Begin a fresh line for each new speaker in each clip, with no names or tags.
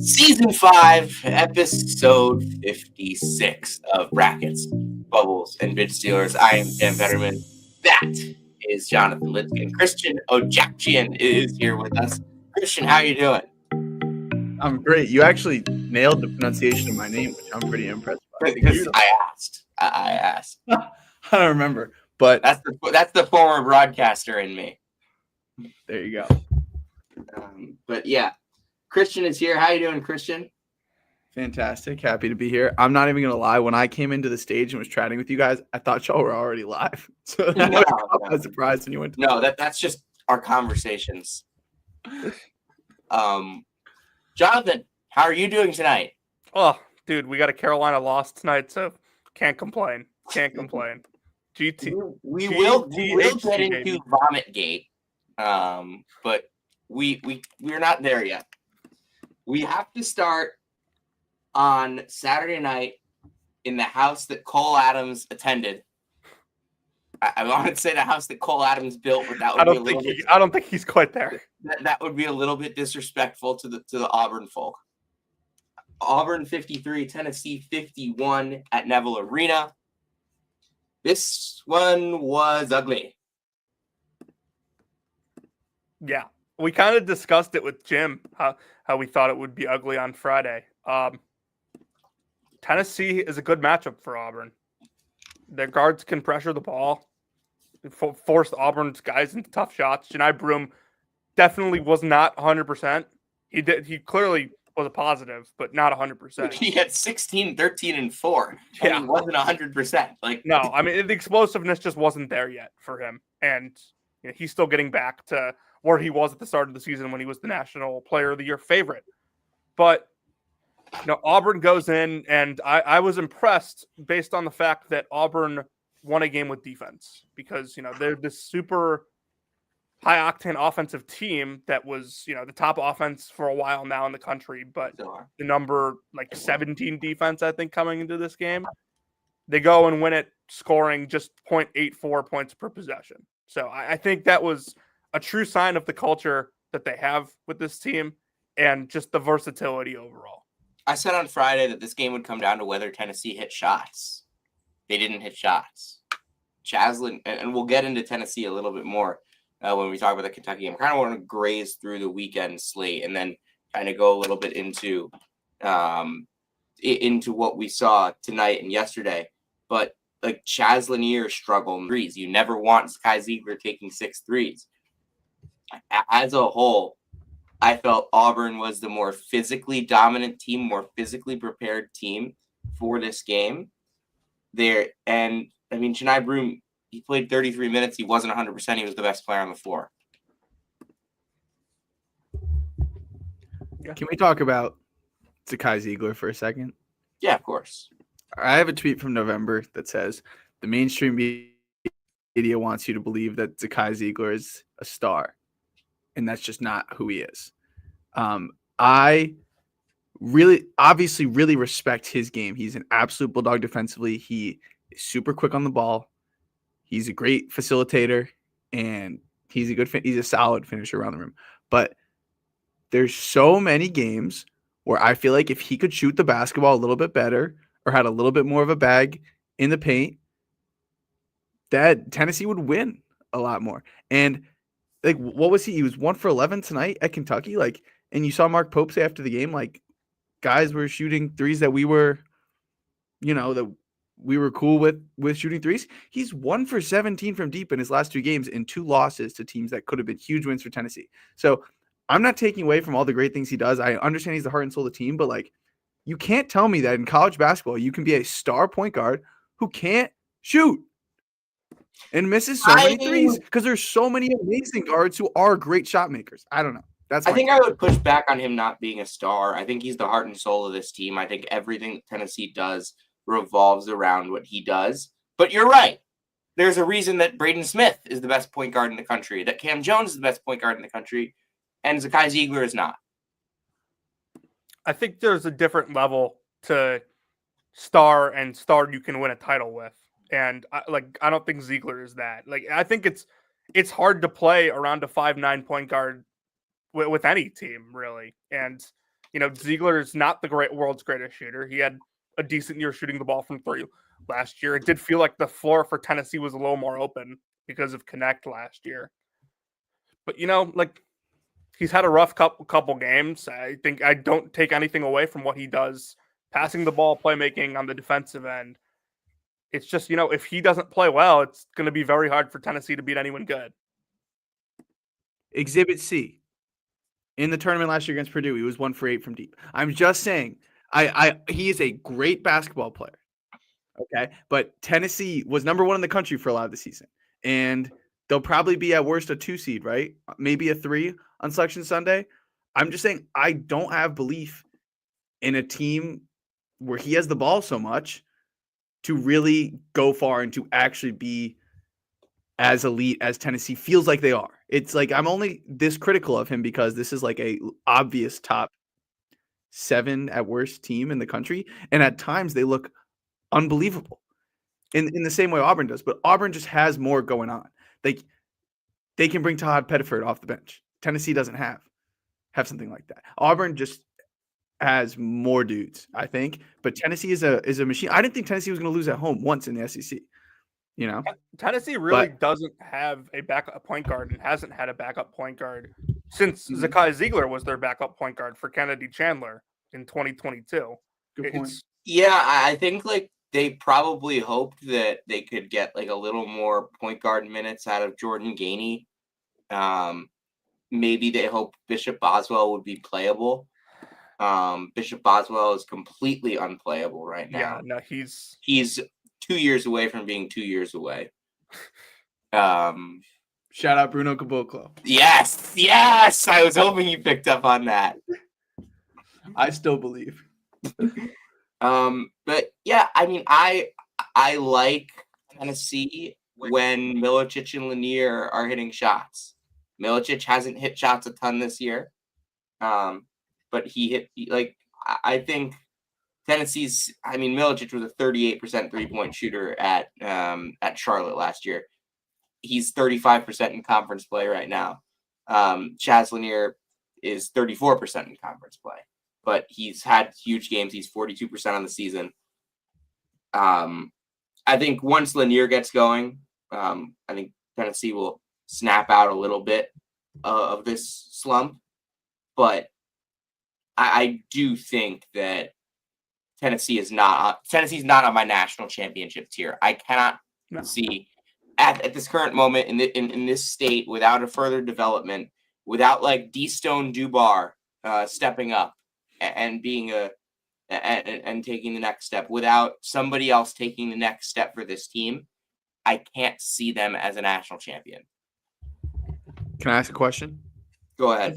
Season 5, Episode 56 of Brackets, Bubbles, and Bid Stealers. I am Dan Betterman. That is Jonathan Lidskin. Christian Ojakjian is here with us. Christian, how are you doing?
I'm great. You actually nailed the pronunciation of my name, which I'm pretty impressed by.
Because I asked. I asked.
I don't remember, but
That's the former broadcaster in me.
there you go.
But yeah, Christian is here. How you doing, Christian?
Fantastic. Happy to be here. I'm not even going to lie. When I came into the stage and was chatting with you guys, I thought y'all were already live. So I was surprised when you went.
That's just our conversations. Jonathan, how are you doing tonight?
Oh, dude, we got a Carolina loss tonight, so can't complain. Can't complain.
We will get into Vomitgate, but we're not there yet. We have to start on Saturday night in the house that Cole Adams attended. I wanted to say the house that Cole Adams built, but that would
I don't think he's quite there.
That would be a little bit disrespectful to the Auburn folk. Auburn 53, Tennessee 51 at Neville Arena. This one was ugly.
Yeah, we kind of discussed it with Jim, how we thought it would be ugly on Friday. Tennessee is a good matchup for Auburn. Their guards can pressure the ball, forced Auburn's guys into tough shots. Janai Broom definitely was not 100%. He clearly was a positive, but not 100%.
He had 16, 13, and 4. And he wasn't 100%.
No, I mean, the explosiveness just wasn't there yet for him. And he's still getting back to where he was at the start of the season when he was the National Player of the Year favorite. But Auburn goes in, and I was impressed based on the fact that Auburn won a game with defense because, they're this super high-octane offensive team that was, the top offense for a while now in the country, but the number 17 defense, I think, coming into this game. They go and win it scoring just 0.84 points per possession. So I think that was a true sign of the culture that they have with this team and just the versatility overall.
I said on Friday that this game would come down to whether Tennessee hit shots. They didn't hit shots. Chaslin, and we'll get into Tennessee a little bit more when we talk about the Kentucky game. I kind of want to graze through the weekend slate and then kind of go a little bit into what we saw tonight and yesterday. But Chaz Lanier struggled threes. You never want Sky Ziegler taking 6 threes. As a whole, I felt Auburn was the more physically dominant team, more physically prepared team for this game. Janai Broom, he played 33 minutes. He wasn't 100%. He was the best player on the floor.
Can we talk about Sky Ziegler for a second?
Yeah, of course.
I have a tweet from November that says the mainstream media wants you to believe that Zakai Ziegler is a star, and that's just not who he is. I obviously really respect his game. He's an absolute bulldog defensively. He is super quick on the ball. He's a great facilitator, and he's a solid finisher around the rim. But there's so many games where I feel like if he could shoot the basketball a little bit better or had a little bit more of a bag in the paint, that Tennessee would win a lot more. And what was he? He was 1 for 11 tonight at Kentucky. And you saw Mark Pope say after the game, guys were shooting threes that we were, that we were cool with shooting threes. He's 1 for 17 from deep in his last 2 games and 2 losses to teams that could have been huge wins for Tennessee. So I'm not taking away from all the great things he does. I understand he's the heart and soul of the team, but you can't tell me that in college basketball you can be a star point guard who can't shoot and misses so many threes because there's so many amazing guards who are great shot makers. I don't know.
I think I would push back on him not being a star. I think he's the heart and soul of this team. I think everything that Tennessee does revolves around what he does. But you're right. There's a reason that Braden Smith is the best point guard in the country, that Cam Jones is the best point guard in the country, and Zakai Ziegler is not.
I think there's a different level to star you can win a title with. And I don't think Ziegler is that. I think it's hard to play around a 5'9" point guard with any team, really. And Ziegler is not the world's greatest shooter. He had a decent year shooting the ball from 3 last year. It did feel like the floor for Tennessee was a little more open because of Connect last year. But he's had a rough couple games. I think I don't take anything away from what he does, passing the ball, playmaking on the defensive end. It's just, if he doesn't play well, it's going to be very hard for Tennessee to beat anyone good.
Exhibit C. In the tournament last year against Purdue, he was 1 for 8 from deep. I'm just saying, he is a great basketball player. Okay, but Tennessee was number 1 in the country for a lot of the season, and they'll probably be at worst a 2 seed, right? Maybe a 3 on Selection Sunday. I'm just saying, I don't have belief in a team where he has the ball so much to really go far and to actually be as elite as Tennessee feels like they are. It's like I'm only this critical of him because this is like a obvious top 7 at worst team in the country, and at times they look unbelievable in the same way Auburn does. But Auburn just has more going on. They can bring Todd Pettiford off the bench. Tennessee doesn't have something like that. Auburn just has more dudes, I think. But Tennessee is a machine. I didn't think Tennessee was going to lose at home once in the SEC.
Tennessee really doesn't have a backup point guard and hasn't had a backup point guard since Zakai Ziegler was their backup point guard for Kennedy Chandler in 2022.
Good point.
Yeah, I think they probably hoped that they could get a little more point guard minutes out of Jordan Gainey. Maybe they hoped Bishop Boswell would be playable. Bishop Boswell is completely unplayable right now.
Yeah, no, he's
2 years away from being 2 years away.
Shout out Bruno Caboclo.
Yes. I was hoping you picked up on that.
I still believe.
But yeah, I mean, I like Tennessee when Milicic and Lanier are hitting shots. Milicic hasn't hit shots a ton this year, but I think Tennessee's. I mean, Milicic was a 38% 3-point shooter at Charlotte last year. He's 35% in conference play right now. Chaz Lanier is 34% in conference play, but he's had huge games. He's 42% on the season. I think once Lanier gets going, I think Tennessee will snap out a little bit of this slump. But I do think that Tennessee's not on my national championship tier. I cannot see at this current moment in this state without a further development, without D Stone Dubar stepping up and being and taking the next step, without somebody else taking the next step for this team, I can't see them as a national champion.
Can I ask a question?
Go ahead.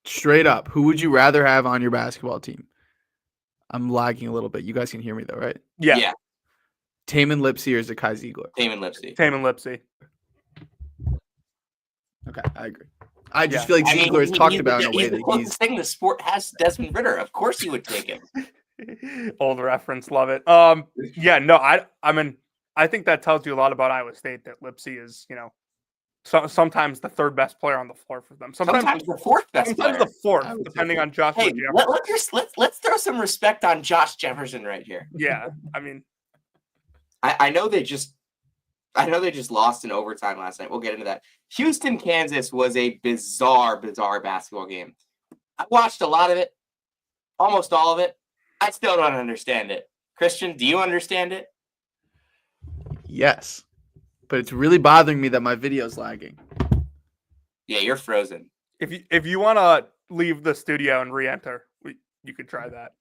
Straight up, who would you rather have on your basketball team? I'm lagging a little bit. You guys can hear me though, right?
Yeah.
Tamin Lipsey or Zakai Ziegler?
Tamin Lipsey.
Okay, I agree. I just feel like Ziegler is talked about in a way that
he's thing the sport has Desmond Ritter. Of course you would take him.
Old reference, love it. Yeah, no, I mean, I think that tells you a lot about Iowa State that Lipsey is, sometimes the 3rd best player on the floor for them.
Sometimes the 4th best.
Sometimes the 4th, depending on Josh.
Hey, let's throw some respect on Josh Jefferson right here.
Yeah, I mean,
I know they just lost in overtime last night. We'll get into that. Houston, Kansas was a bizarre basketball game. I watched a lot of it, almost all of it. I still don't understand it. Christian, do you understand it?
Yes, but it's really bothering me that my video's lagging.
Yeah, you're frozen.
If you want to leave the studio and re-enter, you could try that.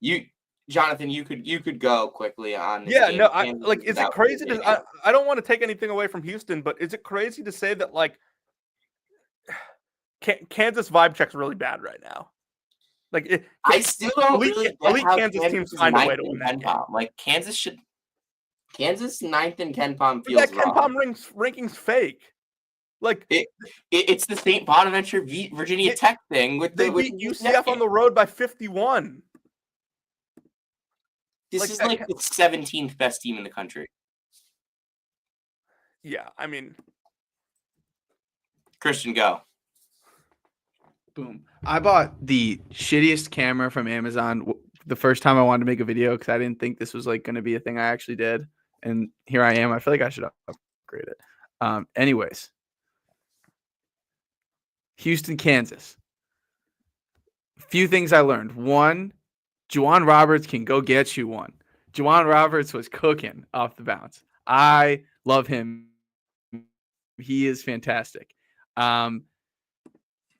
Jonathan, you could go quickly on.
Yeah, no, is it crazy to? I don't want to take anything away from Houston, but is it crazy to say that Kansas vibe check's really bad right now?
I still don't really get how
Kansas teams find a way to win that game.
Kansas 9th in KenPom feels
that KenPom ranking's fake.
It's the St. Bonaventure Virginia Tech thing with
they beat UCF on the road by 51.
This is the 17th best team in the country.
Yeah, I mean,
Christian, go.
Boom. I bought the shittiest camera from Amazon the first time I wanted to make a video because I didn't think this was like going to be a thing I actually did. And here I am. I feel like I should upgrade it. Anyways, Houston, Kansas. Few things I learned. One, Juwan Roberts can go get you one. Juwan Roberts was cooking off the bounce. I love him. He is fantastic.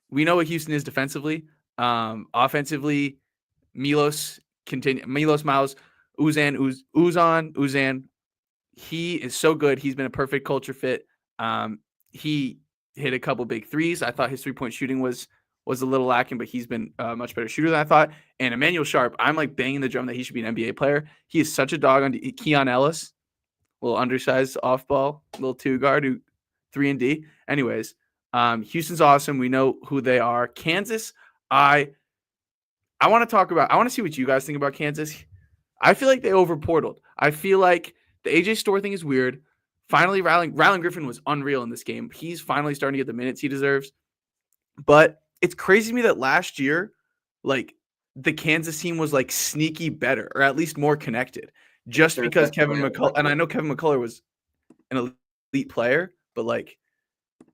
We know what Houston is defensively. Offensively, Milos, Miles, Uzan. He is so good. He's been a perfect culture fit. He hit a couple big threes. I thought his 3-point shooting was a little lacking, but he's been a much better shooter than I thought. And Emmanuel Sharp, I'm like banging the drum that he should be an NBA player. He is such a dog on Keon Ellis, little undersized off ball, little 2 guard who 3 and D. Anyways, Houston's awesome. We know who they are. Kansas, I want to see what you guys think about Kansas. I feel like they over portaled. I feel like the AJ Store thing is weird. Finally, Rylan Griffin was unreal in this game. He's finally starting to get the minutes he deserves. But it's crazy to me that last year, like the Kansas team was like sneaky better, or at least more connected, just because Kevin McCullough, and I know Kevin McCullough was an elite player, but like,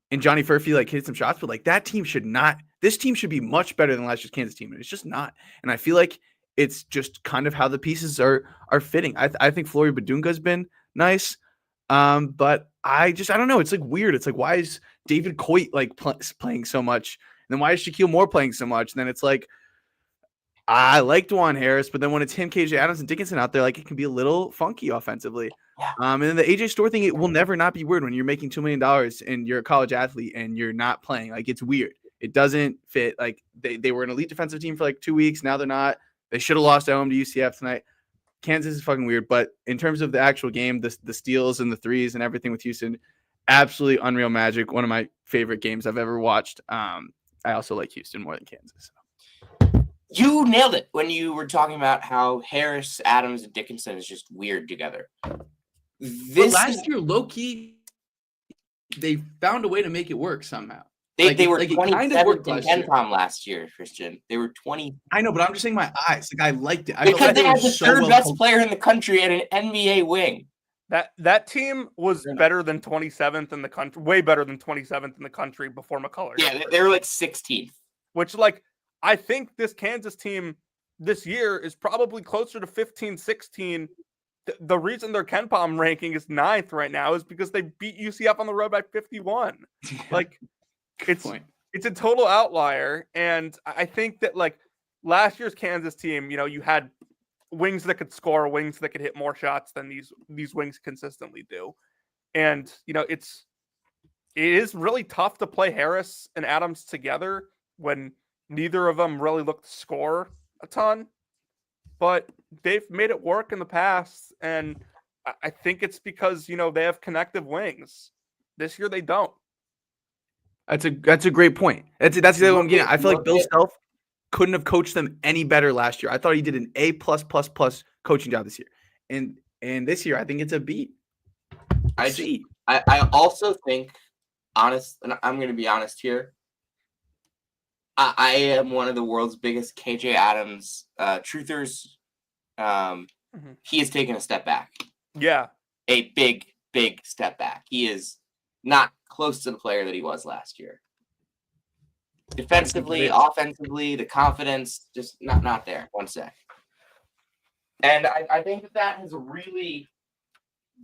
and Johnny Furphy like hit some shots, but like that team should not. This team should be much better than last year's Kansas team, and it's just not. And I feel like it's just kind of how the pieces are fitting. I think Flory Badunga's been nice, but I don't know. It's like weird. It's like, why is David Coit like playing so much? And then why is Shaquille Moore playing so much? And then it's like, I like Dwan Harris, but then when it's him, KJ Adams, and Dickinson out there, like it can be a little funky offensively.
Yeah.
And then the AJ Store thing, it will never not be weird when you're making $2 million and you're a college athlete and you're not playing. Like it's weird. It doesn't fit. Like they were an elite defensive team for like 2 weeks. Now they're not. They should have lost at home to UCF tonight. Kansas is fucking weird. But in terms of the actual game, the steals and the threes and everything with Houston, absolutely unreal magic. One of my favorite games I've ever watched. I also like Houston more than Kansas.
You nailed it when you were talking about how Harris, Adams, and Dickinson is just weird together.
Last year, low-key, they found a way to make it work somehow.
They were
like
27th in KenPom last year, Christian. They were 20.
I know, but I'm just saying my eyes. Like I liked it.
Because they had the third best player in the country and an NBA wing.
That team was better than 27th in the country, way better than 27th in the country before McCullough.
Yeah, they were like 16th.
Which, like, I think this Kansas team this year is probably closer to 15, 16. The reason their KenPom ranking is 9th right now is because they beat UCF on the road by 51. Like, it's a total outlier. And I think that, like, last year's Kansas team, you know, you had wings that could score, wings that could hit more shots than these wings consistently do. And, you know, it is really tough to play Harris and Adams together when neither of them really look to score a ton, but they've made it work in the past. And I think it's because, you know, they have connective wings. This year they don't.
That's a great point. That's exactly what I'm getting at. I feel like Bill Self couldn't have coached them any better last year. I thought he did an A++ coaching job this year. And this year I think it's a B.
I also think, honest, and I'm going to be honest here, I am one of the world's biggest KJ Adams truthers. He has taken a step back.
Yeah.
A big step back. He is not close to the player that he was last year. Defensively, offensively, the confidence, just not there. One sec. And I think that has really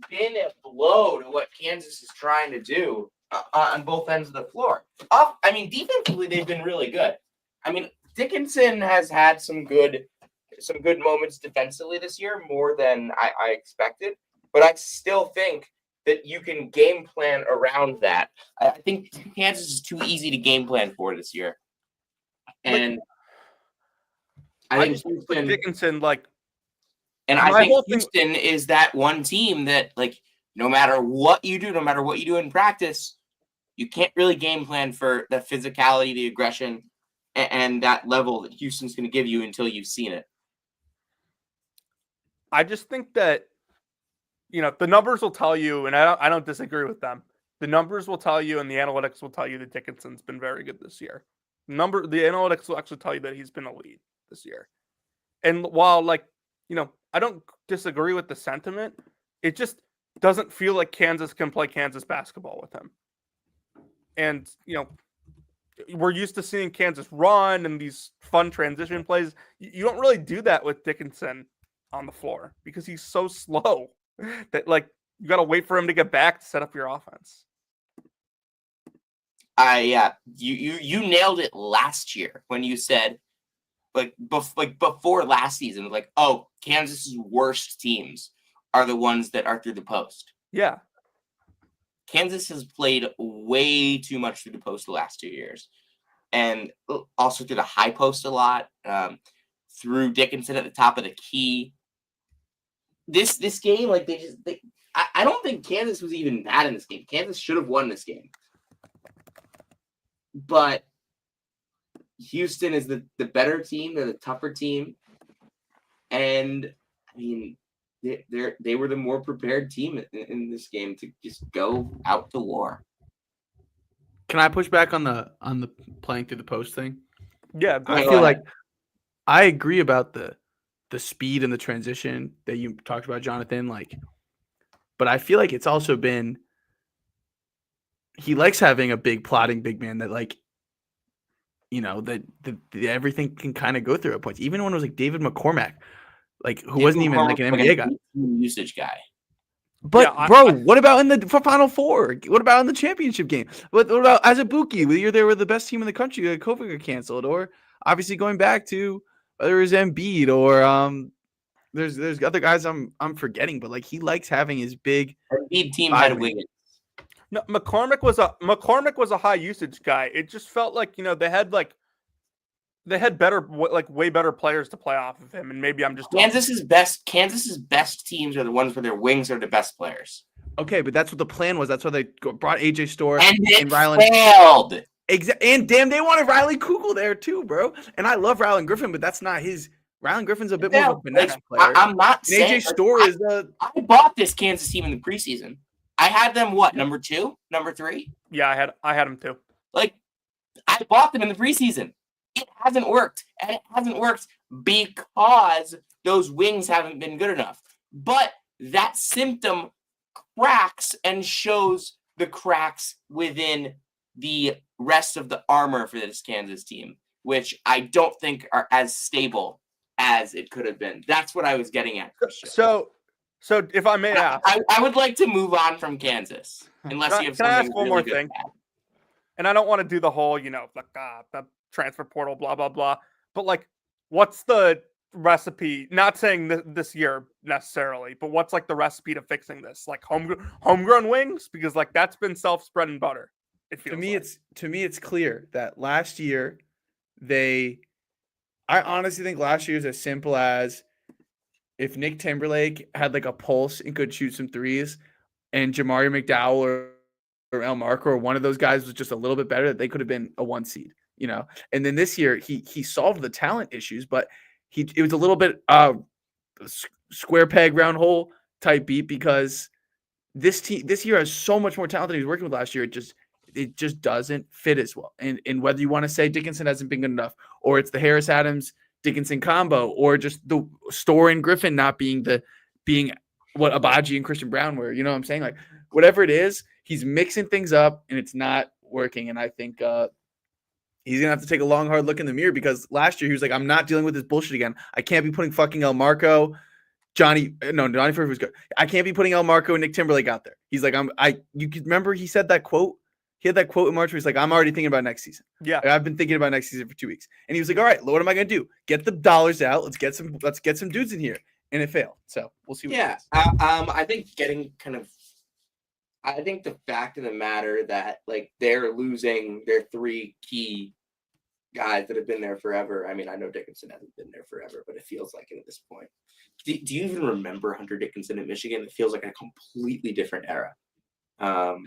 been a blow to what Kansas is trying to do on both ends of the floor. Defensively, they've been really good. I mean, Dickinson has had some good moments defensively this year, more than I expected. But I still think that you can game plan around that. I think Kansas is too easy to game plan for this year. And I think Houston,
Dickinson, like,
and I think Houston is that one team that, like, no matter what you do in practice, you can't really game plan for the physicality, the aggression, and that level that Houston's going to give you until you've seen it.
I just think that, you know, the numbers will tell you, and I don't disagree with them. The numbers will tell you, and the analytics will tell you that Dickinson's been very good this year. analytics will actually tell you that he's been elite this year. And while I don't disagree with the sentiment, it just doesn't feel like Kansas can play Kansas basketball with him. And we're used to seeing Kansas run and these fun transition plays. You don't really do that with Dickinson on the floor because he's so slow that you got to wait for him to get back to set up your offense.
Yeah, you nailed it last year when you said before last season, Kansas's worst teams are the ones that are through the post.
Yeah.
Kansas has played way too much through the post the last 2 years, and also through the high post a lot. Through Dickinson at the top of the key. This game, I don't think Kansas was even bad in this game. Kansas should have won this game, but Houston is the better team. They're the tougher team, and I mean, they were the more prepared team in this game to just go out to war.
Can I push back on the playing through the post thing?
Yeah,
I feel like I agree about the speed and the transition that you talked about, Jonathan. But I feel like it's also been he likes having a big plotting big man that that everything can kind of go through at points. Even when it was David McCormack, who wasn't even an NBA guy,
usage guy.
But what about in the Final Four? What about in the championship game? What about as a Buki? You're there with the best team in the country. COVID got canceled, or obviously going back to whether it was Embiid or there's other guys I'm forgetting, but he likes having his big
Embiid team had Wiggins.
No, McCormack was a high usage guy. It just felt like they had better way better players to play off of him, and maybe I'm just
Kansas's best teams are the ones where their wings are the best players.
Okay, but that's what the plan was. That's why they brought AJ Storr
and
Rylan
failed.
And damn, they wanted Riley Kugel there too, bro. And I love Rylan Griffin, but that's not his. Rylan Griffin's a bit more of a finesse player.
I'm not saying
AJ Storr is the.
I bought this Kansas team in the preseason. I had them number 2, number 3.
Yeah, I had them too.
I bought them in the preseason. It hasn't worked, and it hasn't worked because those wings haven't been good enough. But that symptom cracks and shows the cracks within the rest of the armor for this Kansas team, which I don't think are as stable as it could have been. That's what I was getting at, Christian.
So if I may ask,
I would like to move on from Kansas, unless you have something.
Can I ask one
really
more thing? And I don't want to do the whole, the transfer portal, blah blah blah. But what's the recipe? Not saying this year necessarily, but what's the recipe to fixing this? Homegrown wings, because that's been self-spread and butter. It feels
to me it's clear that last year I honestly think last year is as simple as if Nick Timberlake had a pulse and could shoot some threes, and Jamari McDowell or El Marco or one of those guys was just a little bit better, they could have been a 1 seed, And then this year he solved the talent issues, but it was a little bit square peg round hole type beat because this year has so much more talent than he was working with last year. It just doesn't fit as well. And whether you want to say Dickinson hasn't been good enough, or it's the Harris Adams Dickinson combo, or just the Storr and Griffin not being what Abaji and Christian Brown were, you know what I'm saying? Whatever it is, he's mixing things up and it's not working. And I think he's gonna have to take a long, hard look in the mirror, because last year he was I'm not dealing with this bullshit again. I can't be putting fucking El Marco, Johnny Furphy was good. I can't be putting El Marco and Nick Timberlake out there. He's you could remember he said that quote. He had that quote in March where he's I'm already thinking about next season.
Yeah.
I've been thinking about next season for 2 weeks. And he was all right, what am I going to do? Get the dollars out. Let's get some dudes in here. And it failed. So we'll see.
I think I think the fact of the matter that they're losing their 3 key guys that have been there forever. I mean, I know Dickinson hasn't been there forever, but it feels like it at this point. Do you even remember Hunter Dickinson at Michigan? It feels like a completely different era.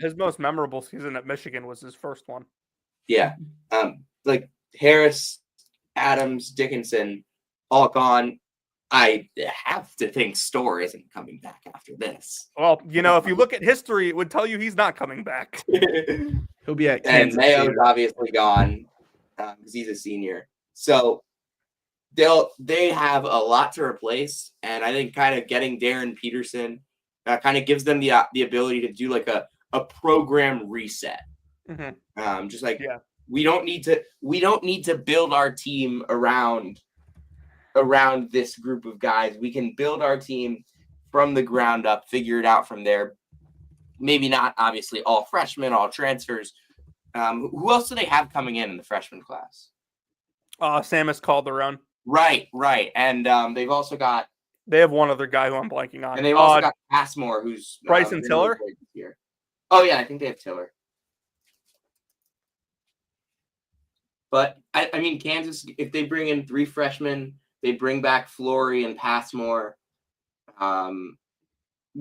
His most memorable season at Michigan was his first one.
Yeah. Harris, Adams, Dickinson, all gone. I have to think Storr isn't coming back after this.
Well, if you look at history, it would tell you he's not coming back.
He'll be at Kansas.
And Mayo's obviously gone. because he's a senior. So they have a lot to replace, and I think kind of getting Darren Peterson kind of gives them the ability to do like a program reset. Just like we don't need to build our team around this group of guys. We can build our team from the ground up, figure it out from there. Maybe not obviously all freshmen, all transfers. Who else do they have coming in the freshman class?
Samus Calderon.
Right. And they've also got.
They have one other guy who I'm blanking on.
And they've also got Passmore, who's
Bryson Tiller.
Oh yeah, I think they have Tiller. But I mean, Kansas, if they bring in 3 freshmen, they bring back Flory and Passmore,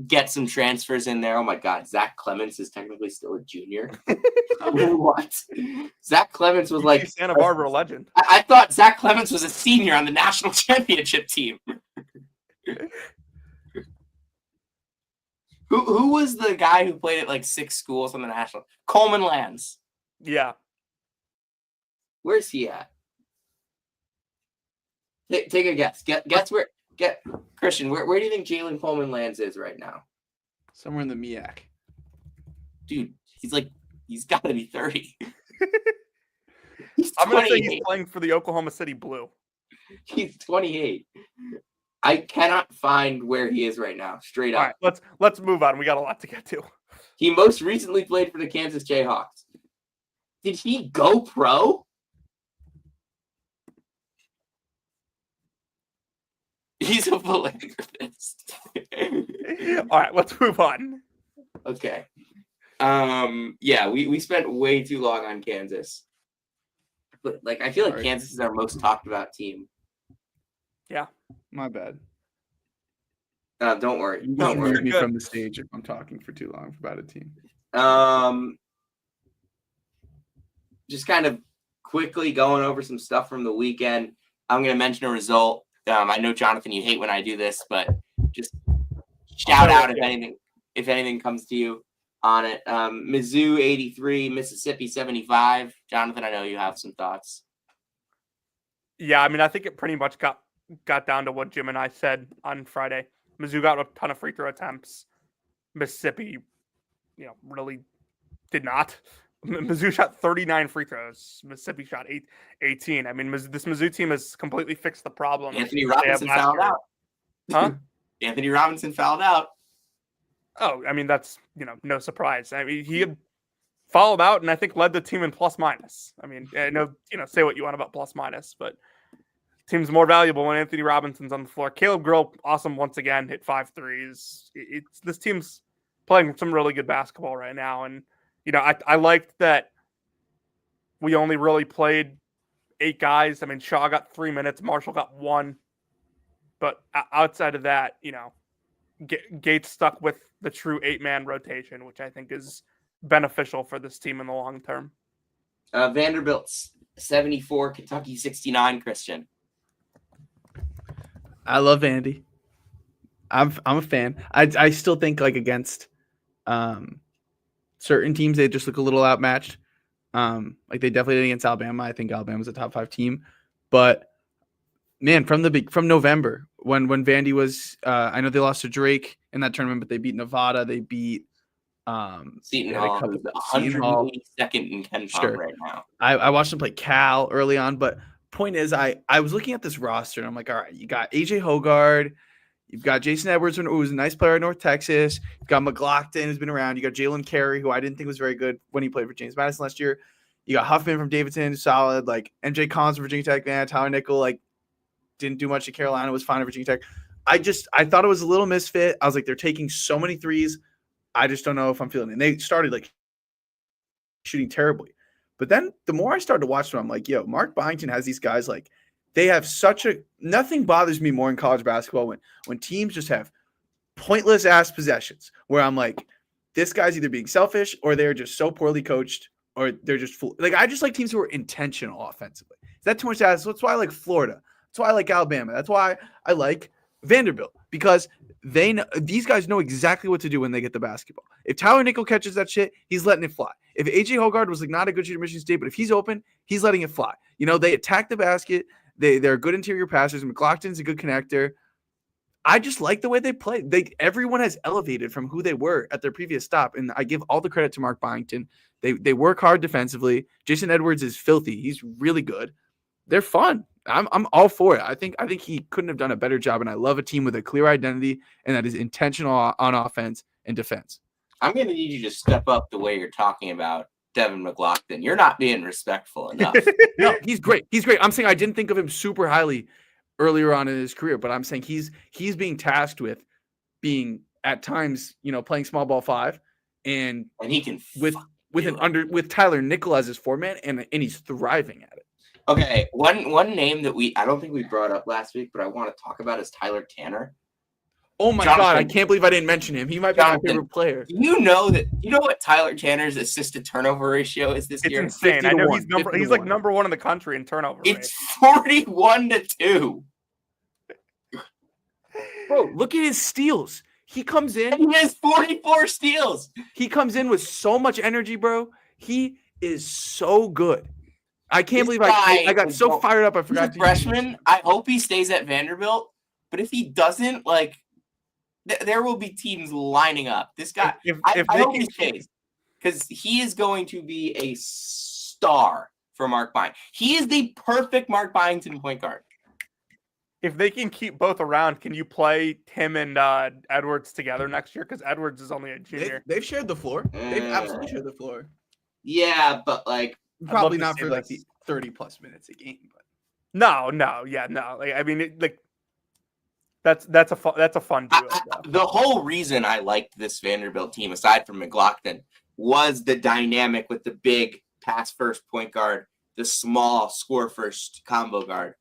get some transfers in there. Oh my God, Zach Clements is technically still a junior. What? Zach Clements was like
Santa Barbara legend.
I thought Zach Clements was a senior on the national championship team. Who was the guy who played at like 6 schools on the national? Coleman Lands.
Yeah.
Where's he at? Take a guess. Guess where. Christian. Where do you think Jalen Coleman Lands is right now?
Somewhere in the MEAC.
Dude, he's got to be 30.
I'm gonna say he's playing for the Oklahoma City Blue.
He's 28. I cannot find where he is right now. Straight up.
All right, let's move on. We got a lot to get to.
He most recently played for the Kansas Jayhawks. Did he go pro? He's a philanthropist.
All right, let's move on.
Okay. Yeah, we spent way too long on Kansas. But like I feel like Kansas is our most talked about team.
Yeah.
My bad.
Don't worry.
Don't remove me from the stage if I'm talking for too long about a team.
Just kind of quickly going over some stuff from the weekend. I'm going to mention a result. I know, Jonathan, you hate when I do this, but just shout out if anything comes to you on it. Mizzou 83, Mississippi 75. Jonathan, I know you have some thoughts.
Yeah, I mean, I think it pretty much got down to what Jim and I said on Friday. Mizzou got a ton of free throw attempts. Mississippi, really did not. Mizzou shot 39 free throws. Mississippi shot 18. I mean, this Mizzou team has completely fixed the problem.
Anthony Robinson fouled out.
Huh?
Anthony Robinson fouled out.
Oh, I mean, that's, no surprise. I mean, he had fouled out and I think led the team in plus minus. I mean, I know, say what you want about plus minus, but team's more valuable when Anthony Robinson's on the floor. Caleb Grill, awesome once again, hit 5 threes. This team's playing some really good basketball right now. And, I liked that we only really played 8 guys. I mean, Shaw got 3 minutes, Marshall got 1. But outside of that, Gates stuck with the true 8-man rotation, which I think is beneficial for this team in the long term.
Vanderbilt's 74, Kentucky 69, Christian.
I love Andy. I'm a fan. I still think like against certain teams they just look a little outmatched. Like they definitely did against Alabama. I think Alabama's a top 5 team. But man, from November when Vandy was I know they lost to Drake in that tournament, but they beat Nevada. They beat
Seton Hall. 182nd in Ken Pom right now.
I watched them play Cal early on, but point is I was looking at this roster and I'm like, all right, you got AJ Hogard, you've got Jason Edwards, who was a nice player at North Texas, you've got McLaughlin, who's been around, you got Jalen Carey, who I didn't think was very good when he played for James Madison last year, you got Huffman from Davidson, solid, like MJ Collins from Virginia Tech, man, Tyler Nickel, like didn't do much at Carolina, was fine at Virginia Tech. I thought it was a little misfit. I was like, they're taking so many threes, I just don't know if I'm feeling it. And they started like shooting terribly. But then the more I started to watch them, I'm like, yo, Mark Byington has these guys like they have nothing bothers me more in college basketball when teams just have pointless ass possessions where I'm like, this guy's either being selfish or they're just so poorly coached or they're just like I just like teams who are intentional offensively. Is that too much to ask? That's why I like Florida. That's why I like Alabama. That's why I like Vanderbilt because these guys know exactly what to do when they get the basketball. If Tyler Nickel catches that shit, he's letting it fly. If AJ Hogard was like not a good shooter at Michigan State, but if he's open, he's letting it fly. They attack the basket. They're good interior passers. McLaughlin's a good connector. I just like the way they play. Everyone has elevated from who they were at their previous stop, and I give all the credit to Mark Byington. They work hard defensively. Jason Edwards is filthy. He's really good. They're fun. I'm all for it. I think he couldn't have done a better job, and I love a team with a clear identity and that is intentional on offense and defense.
I'm going to need you to step up the way you're talking about Devin McLaughlin. You're not being respectful enough.
No, he's great. He's great. I'm saying I didn't think of him super highly earlier on in his career, but I'm saying he's being tasked with being at times, playing small ball 5 and
he can
with Tyler Nickel as his foreman and he's thriving at it.
Okay, one name that I don't think we brought up last week, but I want to talk about is Tyler Tanner.
Oh my God, I can't believe I didn't mention him. He might be my favorite player.
You know what Tyler Tanner's assist to turnover ratio is this year?
It's insane. I know he's like number 1 in the country in turnover rate.
It's 41-2.
Bro, look at his steals. He comes in.
He has 44 steals.
He comes in with so much energy, bro. He is so good. I can't believe I got so fired up. I forgot.
He's a freshman. I hope he stays at Vanderbilt. But if he doesn't, there will be teams lining up. This guy, I hope he stays because he is going to be a star for Mark Byington. He is the perfect Mark Byington point guard.
If they can keep both around, can you play him and Edwards together next year? Because Edwards is only a junior.
They've shared the floor. They've absolutely shared the floor.
Yeah, but
probably not for the 30+ minutes a game. But
no. That's a fun duo.
The whole reason I liked this Vanderbilt team, aside from McLaughlin, was the dynamic with the big pass first point guard, the small score first combo guard.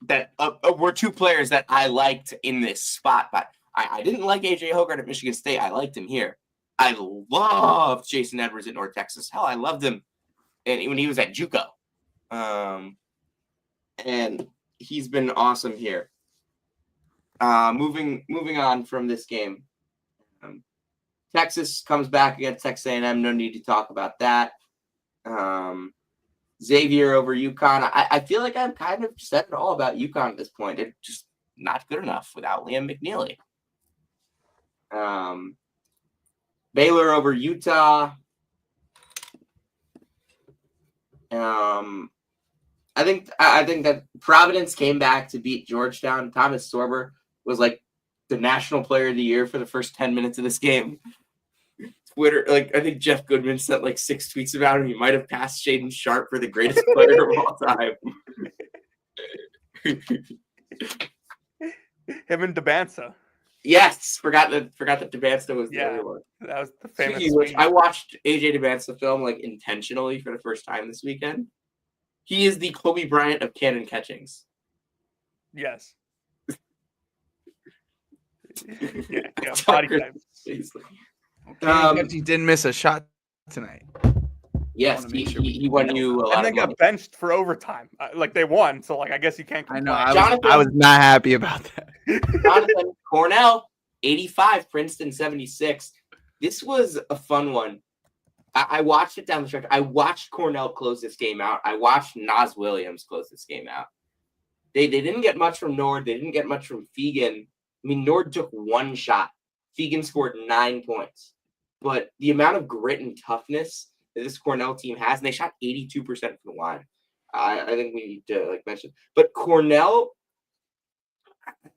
That were two players that I liked in this spot, but I didn't like AJ Hogard at Michigan State. I liked him here. I loved Jason Edwards at North Texas. Hell, I loved him when he was at JUCO. And he's been awesome here. Moving on from this game. Texas comes back against Texas A&M. No need to talk about that. Xavier over UConn. I feel like I've kind of said it all about UConn at this point. It's just not good enough without Liam McNeely. Baylor over Utah. I think that Providence came back to beat Georgetown. Thomas Sorber was like the national player of the year for the first 10 minutes of this game. Twitter, I think Jeff Goodman sent 6 tweets about him. He might have passed Shaden Sharp for the greatest player of all time.
Him and Debansa.
Yes, forgot that Debansa was the other one.
That was the famous.
I watched AJ Debansa film intentionally for the first time this weekend. He is the Kobe Bryant of cannon catchings.
Yes. yeah body type.
He didn't miss a shot tonight.
Yes, he won you a lot.
And then got benched for overtime. They won, so I guess you can't complain.
I know. I was not happy about that.
Jonathan Cornell, 85, Princeton 76. This was a fun one. I watched it down the stretch. I watched Cornell close this game out. I watched Naz Williams close this game out. They didn't get much from Nord. They didn't get much from Fegan. Nord took 1 shot. Fegan scored 9 points. But the amount of grit and toughness that this Cornell team has, and they shot 82% from the line. I think we need to mention. But Cornell,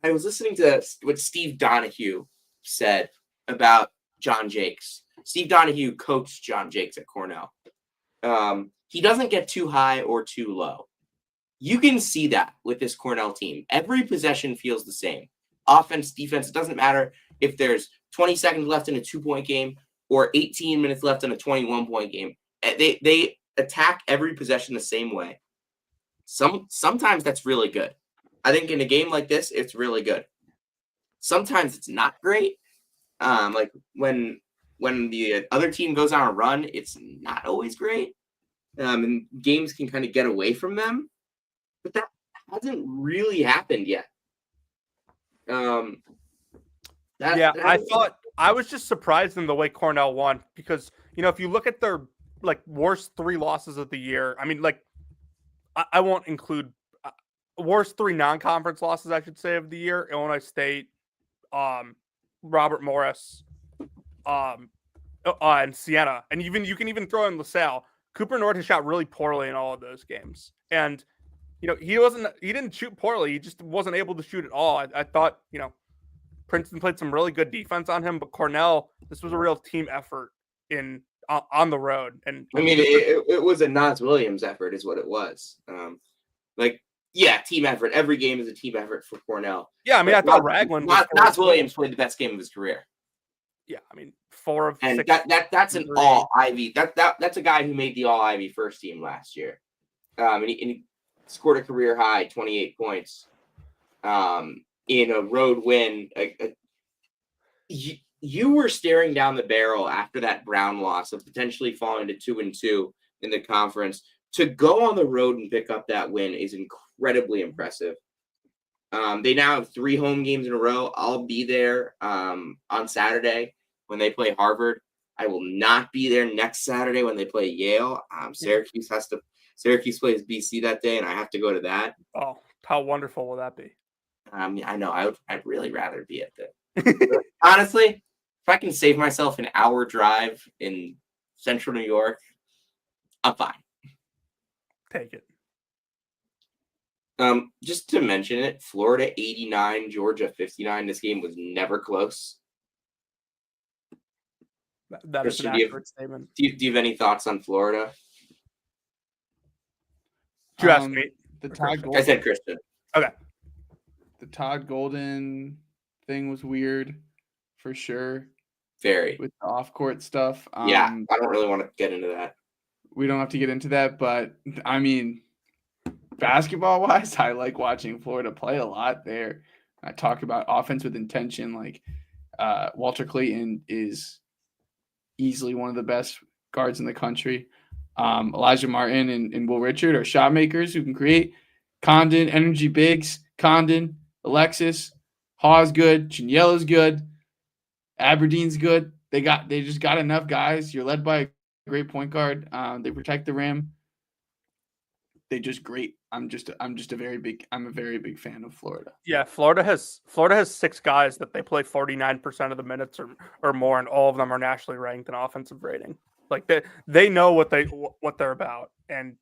I was listening to what Steve Donahue said about John Jakes. Steve Donahue coached John Jakes at Cornell. He doesn't get too high or too low. You can see that with this Cornell team. Every possession feels the same. Offense, defense, it doesn't matter if there's 20 seconds left in a 2-point game or 18 minutes left in a 21-point game. They attack every possession the same way. Sometimes that's really good. I think in a game like this, it's really good. Sometimes it's not great. When the other team goes on a run, it's not always great. And games can kind of get away from them. But that hasn't really happened yet.
I was just surprised in the way Cornell won because if you look at their worst 3 losses of the year, I mean I won't include worst 3 non-conference losses I should say of the year: Illinois State, Robert Morris, and Siena, and you can even throw in LaSalle. Cooper Nord has shot really poorly in all of those games, and he didn't shoot poorly. He just wasn't able to shoot at all. I thought Princeton played some really good defense on him, but Cornell, this was a real team effort on the road. And
I mean, it was a Nas Williams effort, is what it was. Team effort. Every game is a team effort for Cornell.
Yeah, I mean, I thought Ragland.
Nas Williams played the best game of his career.
Yeah, I mean, 4 of 6.
And that's an all Ivy. That's a guy who made the all Ivy first team last year. And he scored a career high 28 points. In a road win. You were staring down the barrel after that Brown loss of potentially falling to 2-2 in the conference. To go on the road and pick up that win is incredibly impressive. They now have 3 home games in a row. I'll be there on Saturday when they play Harvard. I will not be there next Saturday when they play Yale. Syracuse plays BC that day, and I have to go to that.
Oh, how wonderful will that be?
I know. I'd really rather be at the. Honestly, if I can save myself an hour drive in central New York, I'm fine.
Take it.
Just to mention it, Florida 89, Georgia 59. This game was never close.
That is an accurate statement.
Do you have any thoughts on Florida?
Did you ask me?
I said Christian.
Okay.
The Todd Golden thing was weird, for sure.
Very.
With the off-court stuff.
I don't really want to get into that.
We don't have to get into that, but I mean, basketball-wise, I like watching Florida play a lot there. I talk about offense with intention. Like Walter Clayton is easily one of the best guards in the country. Elijah Martin and Will Richard are shot makers who can create. Condon, energy bigs. Condon, Alexis, Hawes good. Chiniella's good. Aberdeen's good. They just got enough guys. You're led by a great point guard. They protect the rim. They just great. I'm a very big fan of Florida.
Yeah, Florida has 6 guys that they play 49% of the minutes or more, and all of them are nationally ranked in offensive rating. Like they know what they're about, and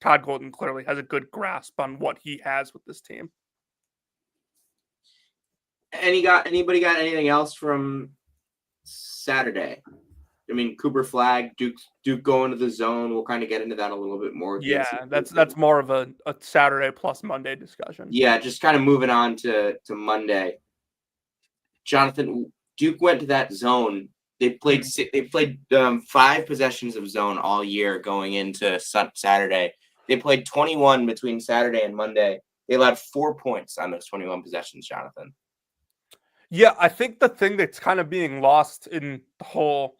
Todd Golden clearly has a good grasp on what he has with this team.
Anybody got anything else from Saturday? I mean, Cooper Flag, Duke going to the zone. We'll kind of get into that a little bit more.
Yeah, that's more of a Saturday plus Monday discussion.
Yeah, just kind of moving on to Monday. Jonathan, Duke went to that zone. They played 5 possessions of zone all year going into Saturday. They played 21 between Saturday and Monday. They allowed 4 points on those 21 possessions, Jonathan.
Yeah, I think the thing that's kind of being lost in the whole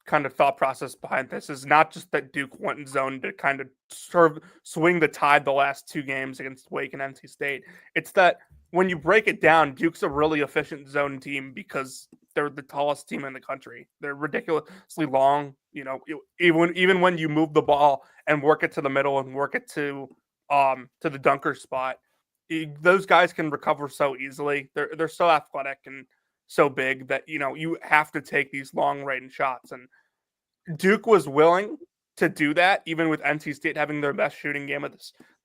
kind of thought process behind this is not just that Duke went in zone to kind of sort of swing the tide the last 2 games against Wake and NC State. It's that when you break it down, Duke's a really efficient zone team because they're the tallest team in the country. They're ridiculously long. Even when you move the ball and work it to the middle and work it to the dunker spot, those guys can recover so easily. They're so athletic and so big that you have to take these long range shots. And Duke was willing to do that, even with NC State having their best shooting game of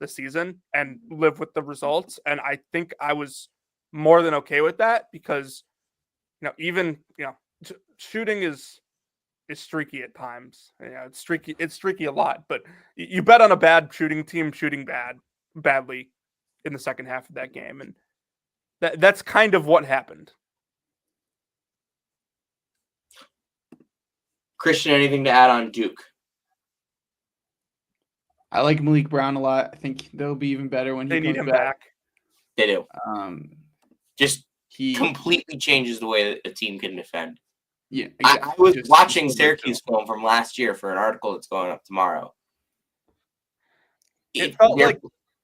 the season, and live with the results. And I think I was more than okay with that because, shooting is streaky at times. It's streaky a lot, but you bet on a bad shooting team shooting badly in the second half of that game. And that's kind of what happened.
Christian, anything to add on Duke?
I like Malik Brown a lot. I think they'll be even better when
they need him back.
They do. He completely changes the way that a team can defend.
Yeah,
exactly. I was watching Syracuse film from last year for an article that's going up tomorrow.
It felt like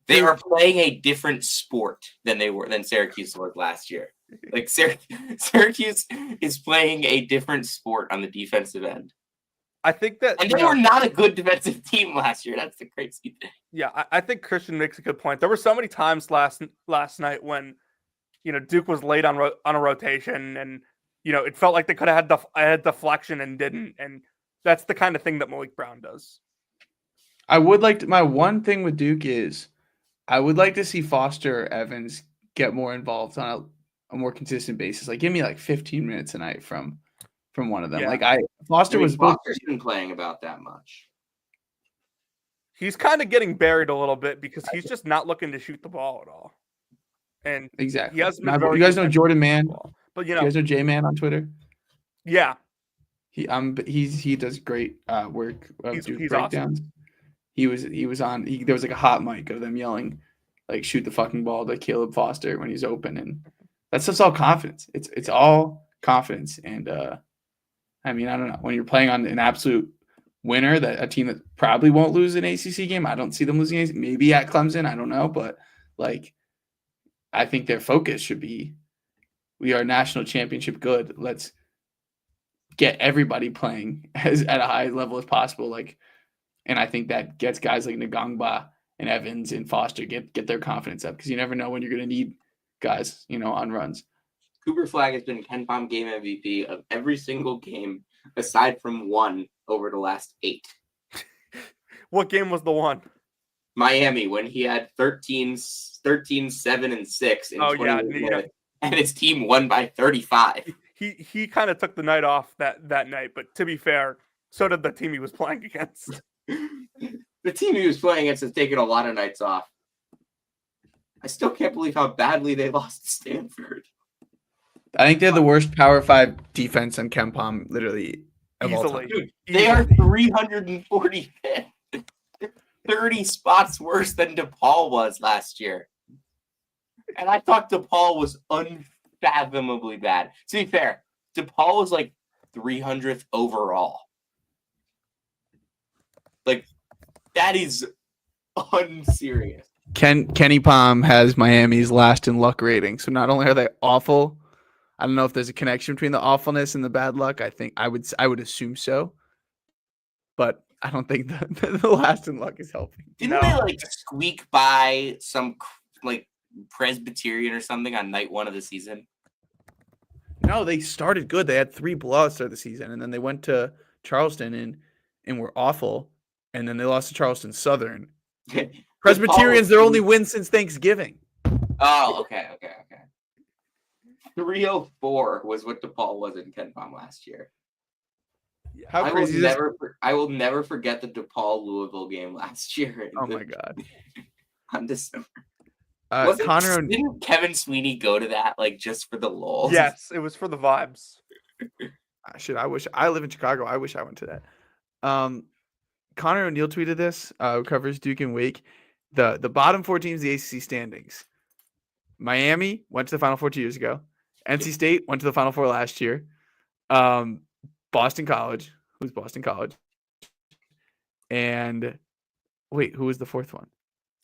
they are playing a different sport than Syracuse was last year. Like Syracuse is playing a different sport on the defensive end.
I think that,
and they were not a good defensive team last year. That's the crazy thing.
Yeah, I think Christian makes a good point. There were so many times last night when, Duke was late on a rotation, and it felt like they could have had deflection and didn't, and that's the kind of thing that Malik Brown does.
I would like to, my one thing with Duke is I would like to see Foster or Evans get more involved on a more consistent basis. Like, give me like 15 minutes a night from one of them.
Yeah.
Like Foster's
been playing about that much.
He's kind of getting buried a little bit because he's just not looking to shoot the ball at all. And
exactly.
He has been
you guys know Jordan Man,
but
you guys know J Man on Twitter.
Yeah,
he does great work of Duke breakdowns.
Awesome.
He was on. There was like a hot mic of them yelling, like, "Shoot the fucking ball" to Caleb Foster when he's open, and that stuff's all confidence. It's all confidence, and I mean, I don't know, when you're playing on an absolute winner, that a team that probably won't lose an ACC game. I don't see them losing. Maybe at Clemson, I don't know, but like, I think their focus should be, we are national championship good. Let's get everybody playing at a high level as possible. Like, and I think that gets guys like Ngongba and Evans and Foster get their confidence up, because you never know when you're going to need guys, on runs.
Cooper Flagg has been Ken Pom game MVP of every single game aside from one over the last 8.
What game was the one?
Miami, when he had 13, 7, and 6 in 20 minutes, and his team won by 35.
He kind of took the night off that night, but to be fair, so did the team he was playing against.
The team he was playing against has taken a lot of nights off. I still can't believe how badly they lost to Stanford.
I think they're the worst Power 5 defense on Ken Pom, literally, of all time.
Dude, they are 345th. 30 spots worse than DePaul was last year. And I thought DePaul was unfathomably bad. To be fair, DePaul was like 300th overall. Like, that is unserious.
Kenny Pom has Miami's last in luck rating. So not only are they awful, I don't know if there's a connection between the awfulness and the bad luck. I think I would assume so, but I don't think the last in luck is helping.
Didn't they like squeak by some like Presbyterian or something on night 1 of the season?
No, they started good. They had 3 blowouts of the season, and then they went to Charleston and were awful, and then they lost to Charleston Southern. Presbyterians, their only win since Thanksgiving.
Oh, okay. 304 was what DePaul was in Ken Pom last year.
How crazy is this?
I will never forget the DePaul Louisville game last year.
Oh my god!
On December.
Didn't
Kevin Sweeney go to that like just for the lulz?
Yes, it was for the vibes.
I wish I live in Chicago. I wish I went to that. Connor O'Neill tweeted this. Who covers Duke and Wake. The bottom 4 teams, the ACC standings. Miami went to the Final Four 2 years ago. NC State went to the Final Four last year. Boston College. Who's Boston College? And wait, who was the 4th one?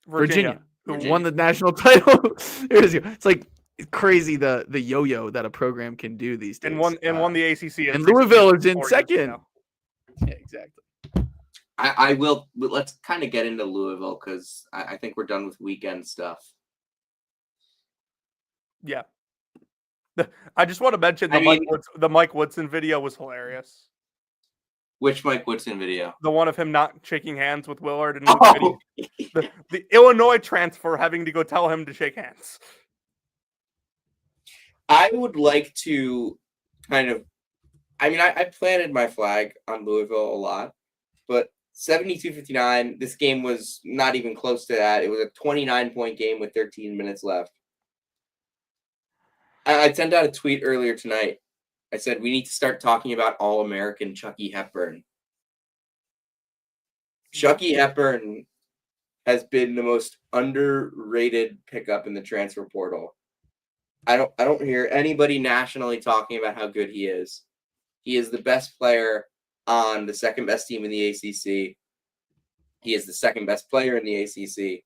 Virginia. Who won the national title. It's like crazy the yo-yo that a program can do these days.
And won the ACC.
And Louisville is in second. Yeah, exactly.
I will. Let's kind of get into Louisville because I think we're done with weekend stuff.
Yeah. I just want to mention the Mike Woodson video was hilarious.
Which Mike Woodson video?
The one of him not shaking hands with Willard and the Illinois transfer having to go tell him to shake hands.
I would like to I planted my flag on Louisville a lot, but 72-59, this game was not even close to that. It was a 29-point game with 13 minutes left. I sent out a tweet earlier tonight. I said, we need to start talking about All-American Chucky Hepburn. Chucky Hepburn has been the most underrated pickup in the transfer portal. I don't hear anybody nationally talking about how good he is. He is the best player on the second best team in the ACC. He is the second best player in the ACC.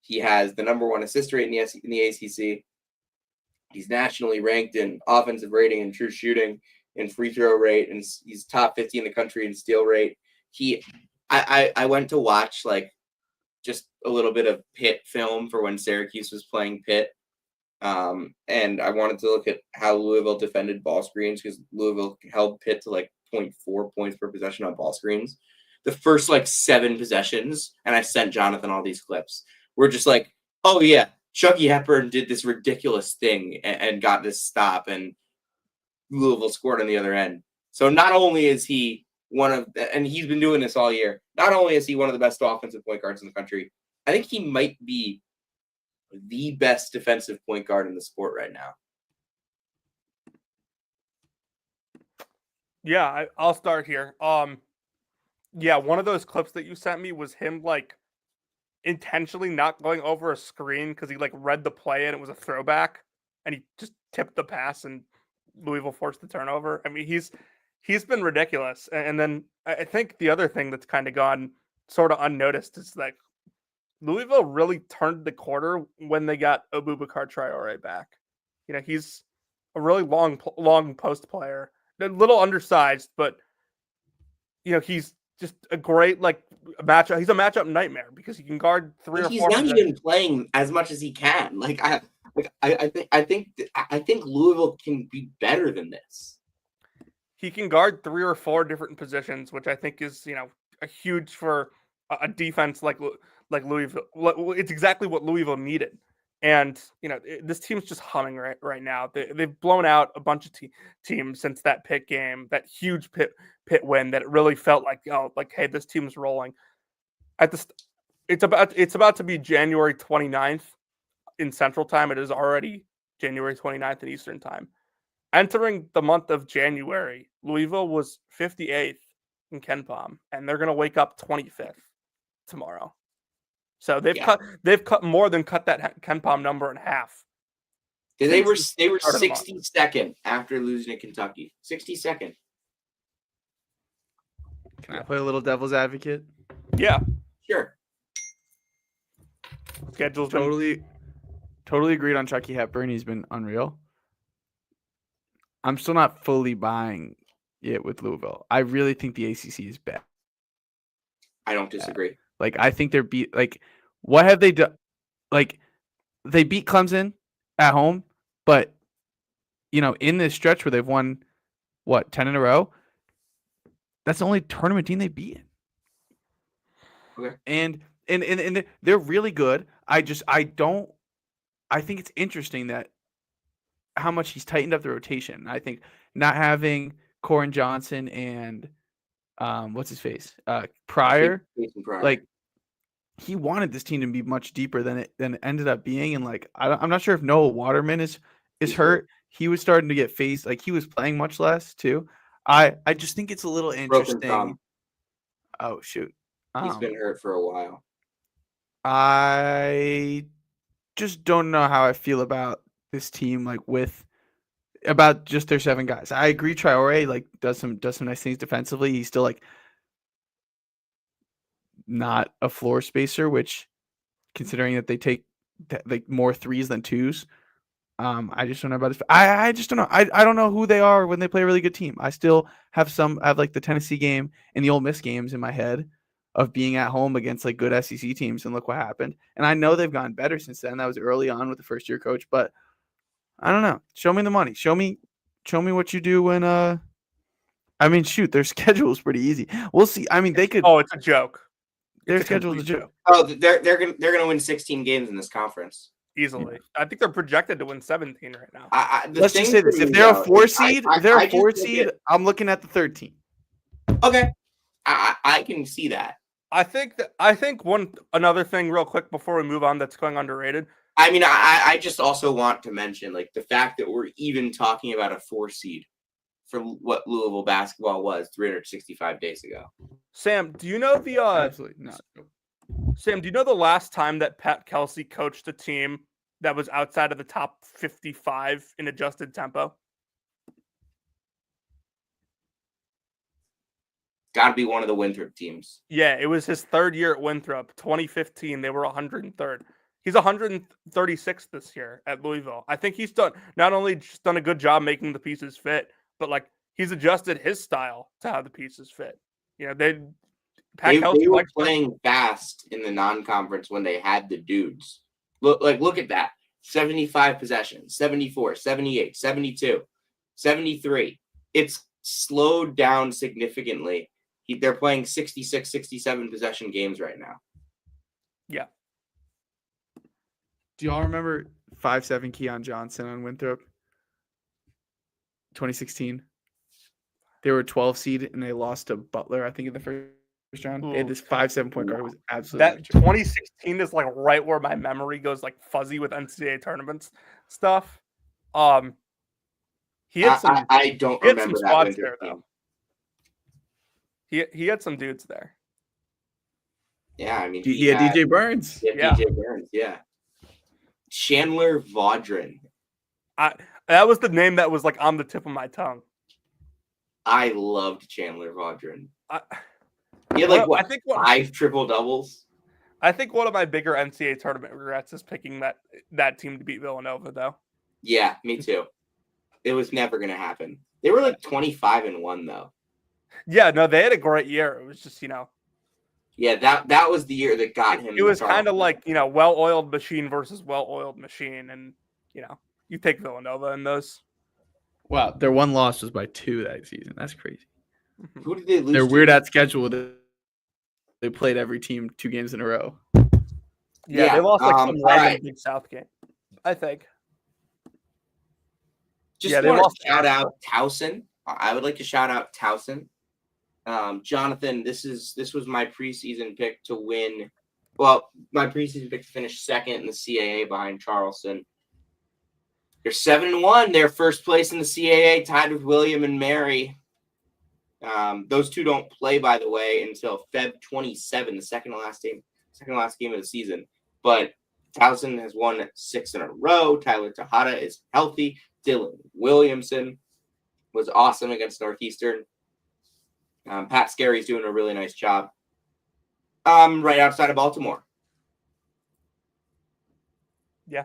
He has the number 1 assist rate in the ACC. He's nationally ranked in offensive rating and true shooting and free throw rate, and he's top 50 in the country in steal rate. I went to watch like just a little bit of Pitt film for when Syracuse was playing Pitt. And I wanted to look at how Louisville defended ball screens because Louisville held Pitt to like 0.4 points per possession on ball screens. The first like 7 possessions, and I sent Jonathan all these clips, were just like, oh yeah, Chucky Hepburn did this ridiculous thing and got this stop, and Louisville scored on the other end. So not only is he and he's been doing this all year, not only is he one of the best offensive point guards in the country, I think he might be the best defensive point guard in the sport right now.
Yeah, I'll start here. Yeah, one of those clips that you sent me was him like intentionally not going over a screen because he like read the play and it was a throwback, and he just tipped the pass and Louisville forced the turnover. I mean, he's been ridiculous. And then I think the other thing that's kind of gone sort of unnoticed is that Louisville really turned the corner when they got Abubakar Traore back. You know, he's a really long post player, a little undersized, but you know, he's just a great matchup. He's a matchup nightmare because he can guard 3 or 4.
He's not even playing as much as he can. I think Louisville can be better than this.
He can guard 3 or 4 different positions, which I think is, you know, a huge for a defense like Louisville. It's exactly what Louisville needed. And, you know, this team's just humming right now. They've blown out a bunch of teams since that Pitt game, that huge Pitt win that it really felt like, hey, this team's rolling. It's about to be January 29th in Central Time. It is already January 29th in Eastern Time. Entering the month of January, Louisville was 58th in KenPom, and they're going to wake up 25th tomorrow. So they've cut more than cut that KenPom number in half.
They were 62nd after losing to Kentucky. 62nd.
Can I play a little devil's advocate?
Yeah,
sure.
Schedule's
totally agreed on Chucky Hepburn. He's been unreal. I'm still not fully buying it with Louisville. I really think the ACC is bad.
I don't disagree.
Like, I think they're what have they done? Like, they beat Clemson at home, but, you know, in this stretch where they've won, 10 in a row, that's the only tournament team they beat.
Okay.
And they're really good. I think it's interesting that how much he's tightened up the rotation. I think not having Corin Johnson and what's his face? Pryor. Like, he wanted this team to be much deeper than it ended up being. And like, I'm not sure if Noah Waterman is hurt. He was starting to get phased. Like, he was playing much less too. I just think it's a little interesting. Oh shoot.
He's been hurt for a while.
I just don't know how I feel about this team, like about just their 7 guys. I agree Traore like does some nice things defensively. He's still like not a floor spacer, which considering that they take like more 3s than 2s. I just don't know about this. I just don't know. I don't know who they are when they play a really good team. I still have like the Tennessee game and the Ole Miss games in my head of being at home against like good SEC teams, and look what happened. And I know they've gotten better since then. That was early on with the first year coach, but I don't know. Show me the money. Show me what you do when I mean, shoot, their schedule is pretty easy. We'll see. I mean, they could.
Oh, it's a joke.
Their schedule is a joke.
Oh, they're gonna win 16 games in this conference
easily. Yeah. I think they're projected to win 17 right now.
Let's just say this: if they're a 4 seed, I'm looking at the 13.
Okay, I can see that.
I think another thing real quick before we move on that's going underrated.
I mean, I just also want to mention like the fact that we're even talking about a 4 seed for what Louisville basketball was 365 days ago.
Sam, do you know the
absolutely not.
Sam, do you know the last time that Pat Kelsey coached a team that was outside of the top 55 in adjusted tempo?
Got to be one of the Winthrop teams.
Yeah, it was his 3rd year at Winthrop, 2015. They were 103rd. He's 136 this year at Louisville. I think he's not only just done a good job making the pieces fit, but like he's adjusted his style to how the pieces fit. They
were playing fast in the non-conference when they had the dudes. Look at that. 75 possessions, 74, 78, 72, 73. It's slowed down significantly. They're playing 66, 67 possession games right now.
Yeah.
Do y'all remember 5'7" Keon Johnson on Winthrop? 2016. They were 12 seed and they lost to Butler, I think, in the first round. They had this 5'7" point guard. It was absolutely
that 2016 is like right where my memory goes like fuzzy with NCAA tournaments stuff. He had some.
I don't remember that
spots there though. He had some dudes there.
Yeah, I mean,
he had DJ Burns.
Yeah, DJ Burns. Yeah. Chandler Vaudrin.
That was the name that was like on the tip of my tongue.
I loved Chandler Vaudrin. He had like I think 5 triple doubles.
I think one of my bigger NCAA tournament regrets is picking that team to beat Villanova, though.
Yeah, me too. It was never going to happen. They were like 25-1 though.
Yeah, no, they had a great year. It was just
Yeah, that was the year that got him.
It was kind of like well-oiled machine versus well-oiled machine, and you take Villanova in those.
Wow, their one loss was by 2 that season. That's crazy.
Who did they lose?
They're weird at schedule. They played every team 2 games in a row.
Yeah, they lost like some random Big South game, I think.
Just want to shout out Towson. I would like to shout out Towson. Jonathan, this was my preseason pick to win. Well, my preseason pick to finish second in the CAA behind Charleston. They're 7-1. They're first place in the CAA, tied with William and Mary. Those two don't play, by the way, until Feb 27, the second to last game of the season. But Towson has won 6 in a row. Tyler Tejada is healthy. Dylan Williamson was awesome against Northeastern. Pat Scary's doing a really nice job. Right outside of Baltimore.
Yeah.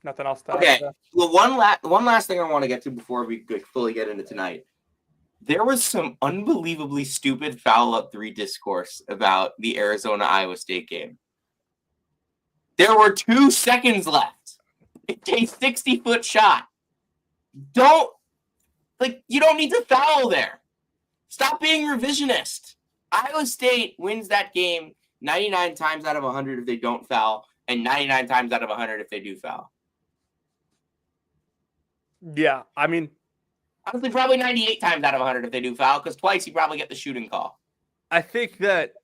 Nothing else to
Okay. Well, one last thing I want to get to before we fully get into tonight. There was some unbelievably stupid foul up 3 discourse about the Arizona-Iowa State game. There were 2 seconds left. It's a 60-foot shot. You don't need to foul there. Stop being revisionist. Iowa State wins that game 99 times out of 100 if they don't foul, and 99 times out of 100 if they do foul.
Yeah, I mean,
honestly, probably 98 times out of 100 if they do foul, because twice you probably get the shooting call.
I think that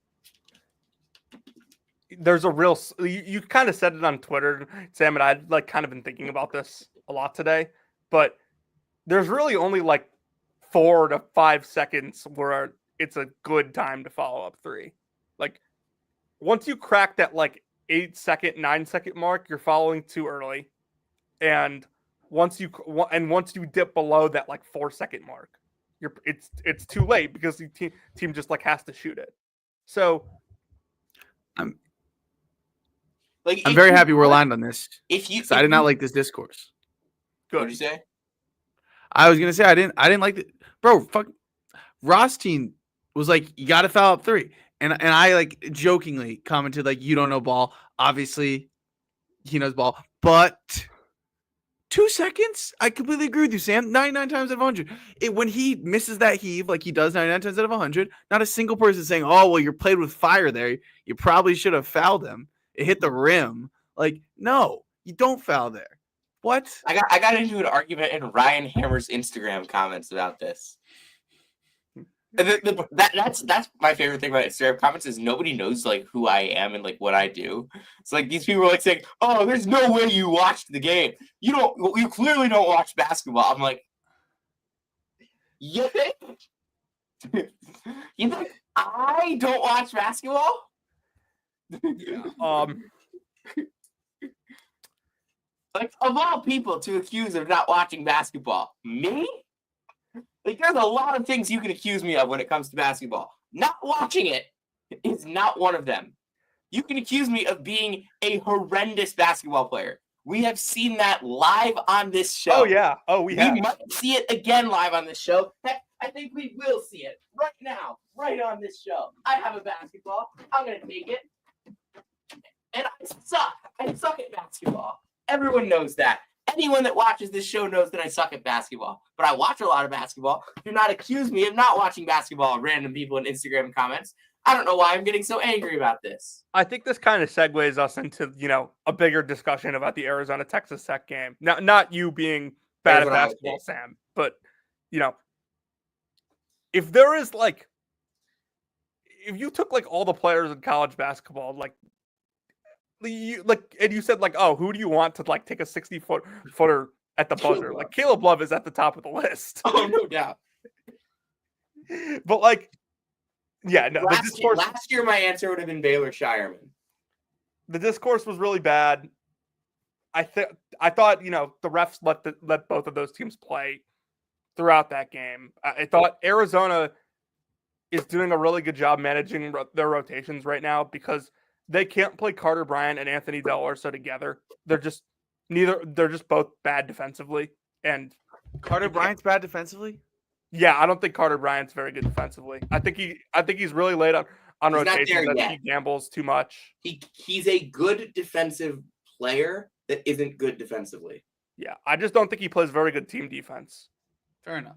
there's a real. You kind of said it on Twitter, Sam, and I'd like kind of been thinking about this a lot today, but there's really only like 4 to 5 seconds where it's a good time to follow up 3. Like once you crack that like 8-second, 9-second mark, you're following too early, and once you dip below that like 4-second mark, it's too late because the team just like has to shoot it. So
I'm very happy we're aligned on this. I did not like this discourse.
Good. What did you say?
I was gonna say I didn't like it, bro. Fuck, Rothstein was like, you got to foul up 3, and I like jokingly commented like, you don't know ball. Obviously, he knows ball, but 2 seconds. I completely agree with you, Sam. 99 times out of 100, when he misses that heave like he does 99 times out of 100, not a single person saying, "Oh, well, you're played with fire there. You probably should have fouled him. It hit the rim." Like, no, you don't foul there. What?
I got into an argument in Ryan Hammer's Instagram comments about this. That's my favorite thing about Instagram comments is nobody knows like who I am and like what I do. It's like these people are like saying, "Oh, there's no way you watched the game. You clearly don't watch basketball." I'm like, you think I don't watch basketball?
Yeah.
Like, of all people to accuse of not watching basketball, me? Like, there's a lot of things you can accuse me of when it comes to basketball. Not watching it is not one of them. You can accuse me of being a horrendous basketball player. We have seen that live on this show.
Oh, yeah. Oh, we have.
We might see it again live on this show. Heck, I think we will see it right now, right on this show. I have a basketball. I'm going to take it. And I suck at basketball. Everyone knows that. Anyone that watches this show knows that I suck at basketball. But I watch a lot of basketball. Do not accuse me of not watching basketball, random people in Instagram comments. I don't know why I'm getting so angry about this.
I think this kind of segues us into, a bigger discussion about the Arizona-Texas Tech game. Now, not you being bad at basketball, Sam, but, if there is, if you took, all the players in college basketball, and you said, who do you want to, take a 60-footer at the buzzer? Caleb Love is at the top of the list.
Oh, no doubt.
But, yeah, no.
Last year, my answer would have been Baylor Shireman.
The discourse was really bad. I thought the refs let both of those teams play throughout that game. I thought Arizona is doing a really good job managing their rotations right now because they can't play Carter Bryant and Anthony Del Orso together. They're just both bad defensively. And
Carter Bryant's bad defensively?
Yeah, I don't think Carter Bryant's very good defensively. I think he's really late on rotations. I think he gambles too much.
He's a good defensive player that isn't good defensively.
Yeah, I just don't think he plays very good team defense.
Fair enough.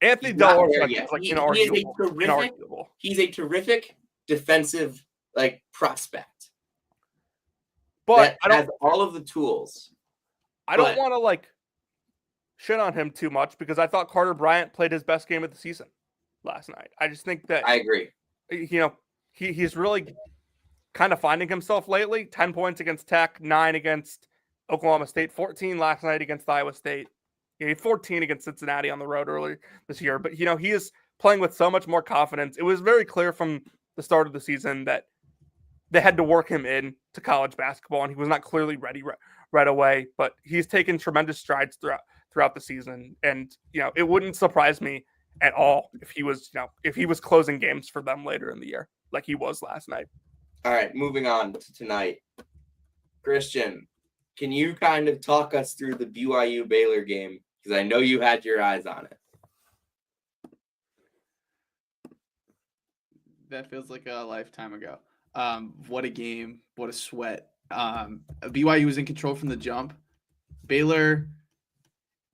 Anthony Del Orso is inarguable.
He's a terrific defensive prospect.
But
I don't have all of the tools.
I don't want to shit on him too much because I thought Carter Bryant played his best game of the season last night. I just think that
I agree.
He's really kind of finding himself lately. 10 points against Tech, 9 against Oklahoma State, 14 last night against Iowa State. He had 14 against Cincinnati on the road earlier this year. But he is playing with so much more confidence. It was very clear from the start of the season that they had to work him in to college basketball, and he was not clearly ready right away. But he's taken tremendous strides throughout the season, and it wouldn't surprise me at all if he was closing games for them later in the year like he was last night.
All right, moving on to tonight. Christian, can you kind of talk us through the BYU Baylor game? Because I know you had your eyes on it.
That feels like a lifetime ago. What a game. What a sweat. BYU was in control from the jump. Baylor,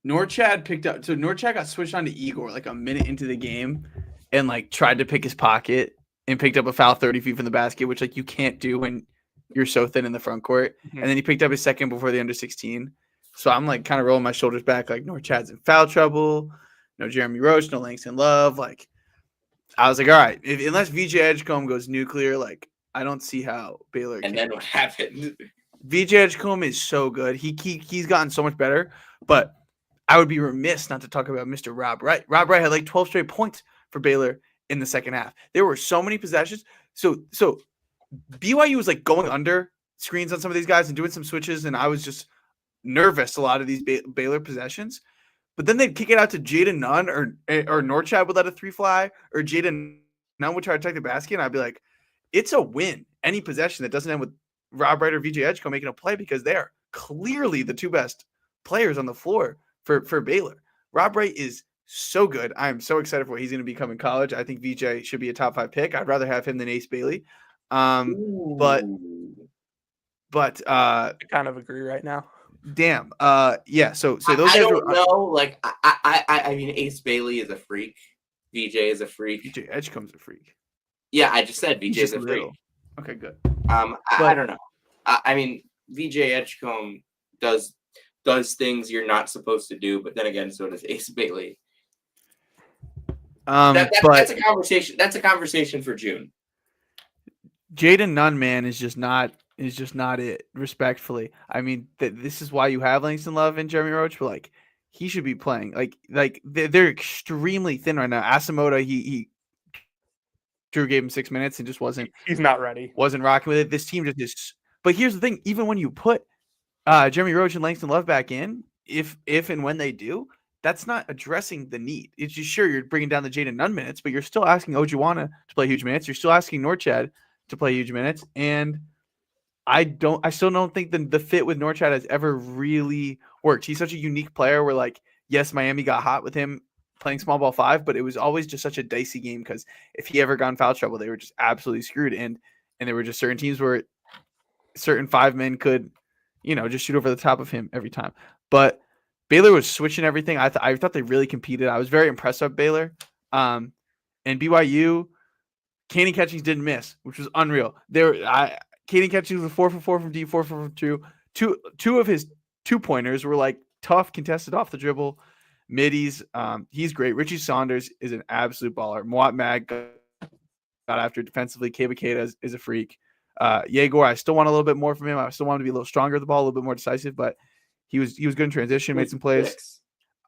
Norchad picked up. So Norchad got switched on to Igor a minute into the game and tried to pick his pocket and picked up a foul 30 feet from the basket, which you can't do when you're so thin in the front court. Mm-hmm. And then he picked up his second before the under 16. So I'm kind of rolling my shoulders back Norchad's in foul trouble. No Jeremy Roach, no Langston Love. I was all right, unless VJ Edgecombe goes nuclear, I don't see how Baylor
can. And then what happened?
VJ Edgecombe is so good. He's gotten so much better, but I would be remiss not to talk about Mr. Rob Wright. Rob Wright had 12 straight points for Baylor in the second half. There were so many possessions. So BYU was going under screens on some of these guys and doing some switches, and I was just nervous a lot of these Baylor possessions. But then they'd kick it out to Jaden Nunn or Norchad would let a three fly, or Jaden Nunn would try to attack the basket, and I'd be like, it's a win. Any possession that doesn't end with Rob Wright or VJ Edgecombe making a play because they are clearly the two best players on the floor for Baylor. Rob Wright is so good. I'm so excited for what he's going to become in college. I think VJ should be a top 5 pick. I'd rather have him than Ace Bailey. But
I kind of agree right now.
Damn. Yeah. So those
I don't know. I mean, Ace Bailey is a freak. VJ is a freak.
VJ Edgecombe's a freak.
Yeah, I just said VJ is a freak.
Okay, good.
I don't know. I mean, VJ Edgecombe does things you're not supposed to do, but then again, so does Ace Bailey. That's a conversation. That's a conversation for June.
Jaden Nunn, man, is just not it. Respectfully, I mean, this is why you have Langston Love and Jeremy Roach, but he should be playing. They're extremely thin right now. Asamoah, Drew gave him 6 minutes and just wasn't.
He's not ready.
Wasn't rocking with it. This team just is. But here's the thing: even when you put Jeremy Roach and Langston Love back in, if and when they do, that's not addressing the need. It's just you're bringing down the Jaden Nunn minutes, but you're still asking Ojuwana to play huge minutes. You're still asking Norchad to play huge minutes, and I still don't think the fit with Norchad has ever really worked. He's such a unique player where, like, yes, Miami got hot with him playing small ball 5, but it was always just such a dicey game because if he ever got in foul trouble, they were just absolutely screwed. And there were just certain teams where certain 5 men could, just shoot over the top of him every time. But Baylor was switching everything. I thought they really competed. I was very impressed with Baylor. And BYU, Candy Catchings didn't miss, which was unreal. Candy Catchings was 4 for 4 from deep, 4 for 2. Two of his 2-pointers were like tough, contested off the dribble middies. He's great. Richie Saunders is an absolute baller. Moat Mag got after defensively. Keba is a freak. Yegor, I still want a little bit more from him. I still want him to be a little stronger at the ball, a little bit more decisive, but he was good in transition, made some plays.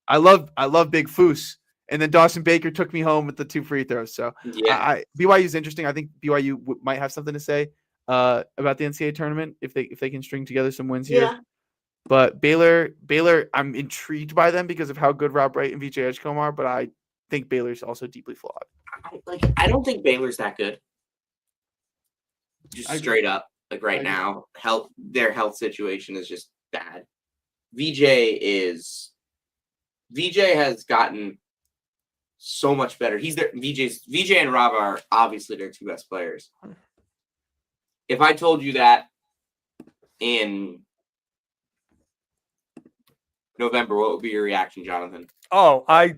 I love Big Foose. And then Dawson Baker took me home with the 2 free throws. So BYU is interesting. I think BYU might have something to say about the NCAA tournament if they can string together some wins here. But Baylor, I'm intrigued by them because of how good Rob Wright and VJ Edgecombe are, but I think Baylor's also deeply flawed.
I don't think Baylor's that good. Just straight up, right now, their health situation is just bad. VJ has gotten so much better. VJ and Rob are obviously their 2 best players. If I told you that in November, what would be your reaction, Jonathan?
Oh, I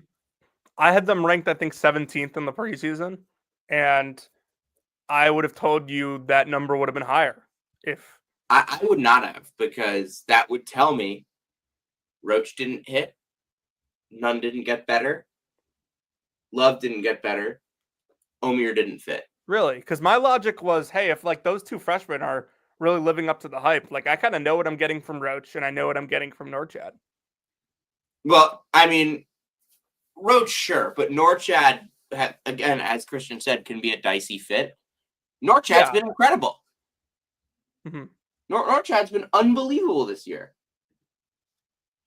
had them ranked, I think, 17th in the preseason, and I would have told you that number would have been higher. If
I would not have, because that would tell me Roach didn't hit, Nunn didn't get better, Love didn't get better, Omier didn't fit.
Really? Because my logic was, hey, if those 2 freshmen are really living up to the hype, I kind of know what I'm getting from Roach, and I know what I'm getting from Norchad.
Well, I mean, Roach, sure, but Norchad, again, as Christian said, can be a dicey fit. Norchad's been incredible.
Mm-hmm.
Norchad's been unbelievable this year.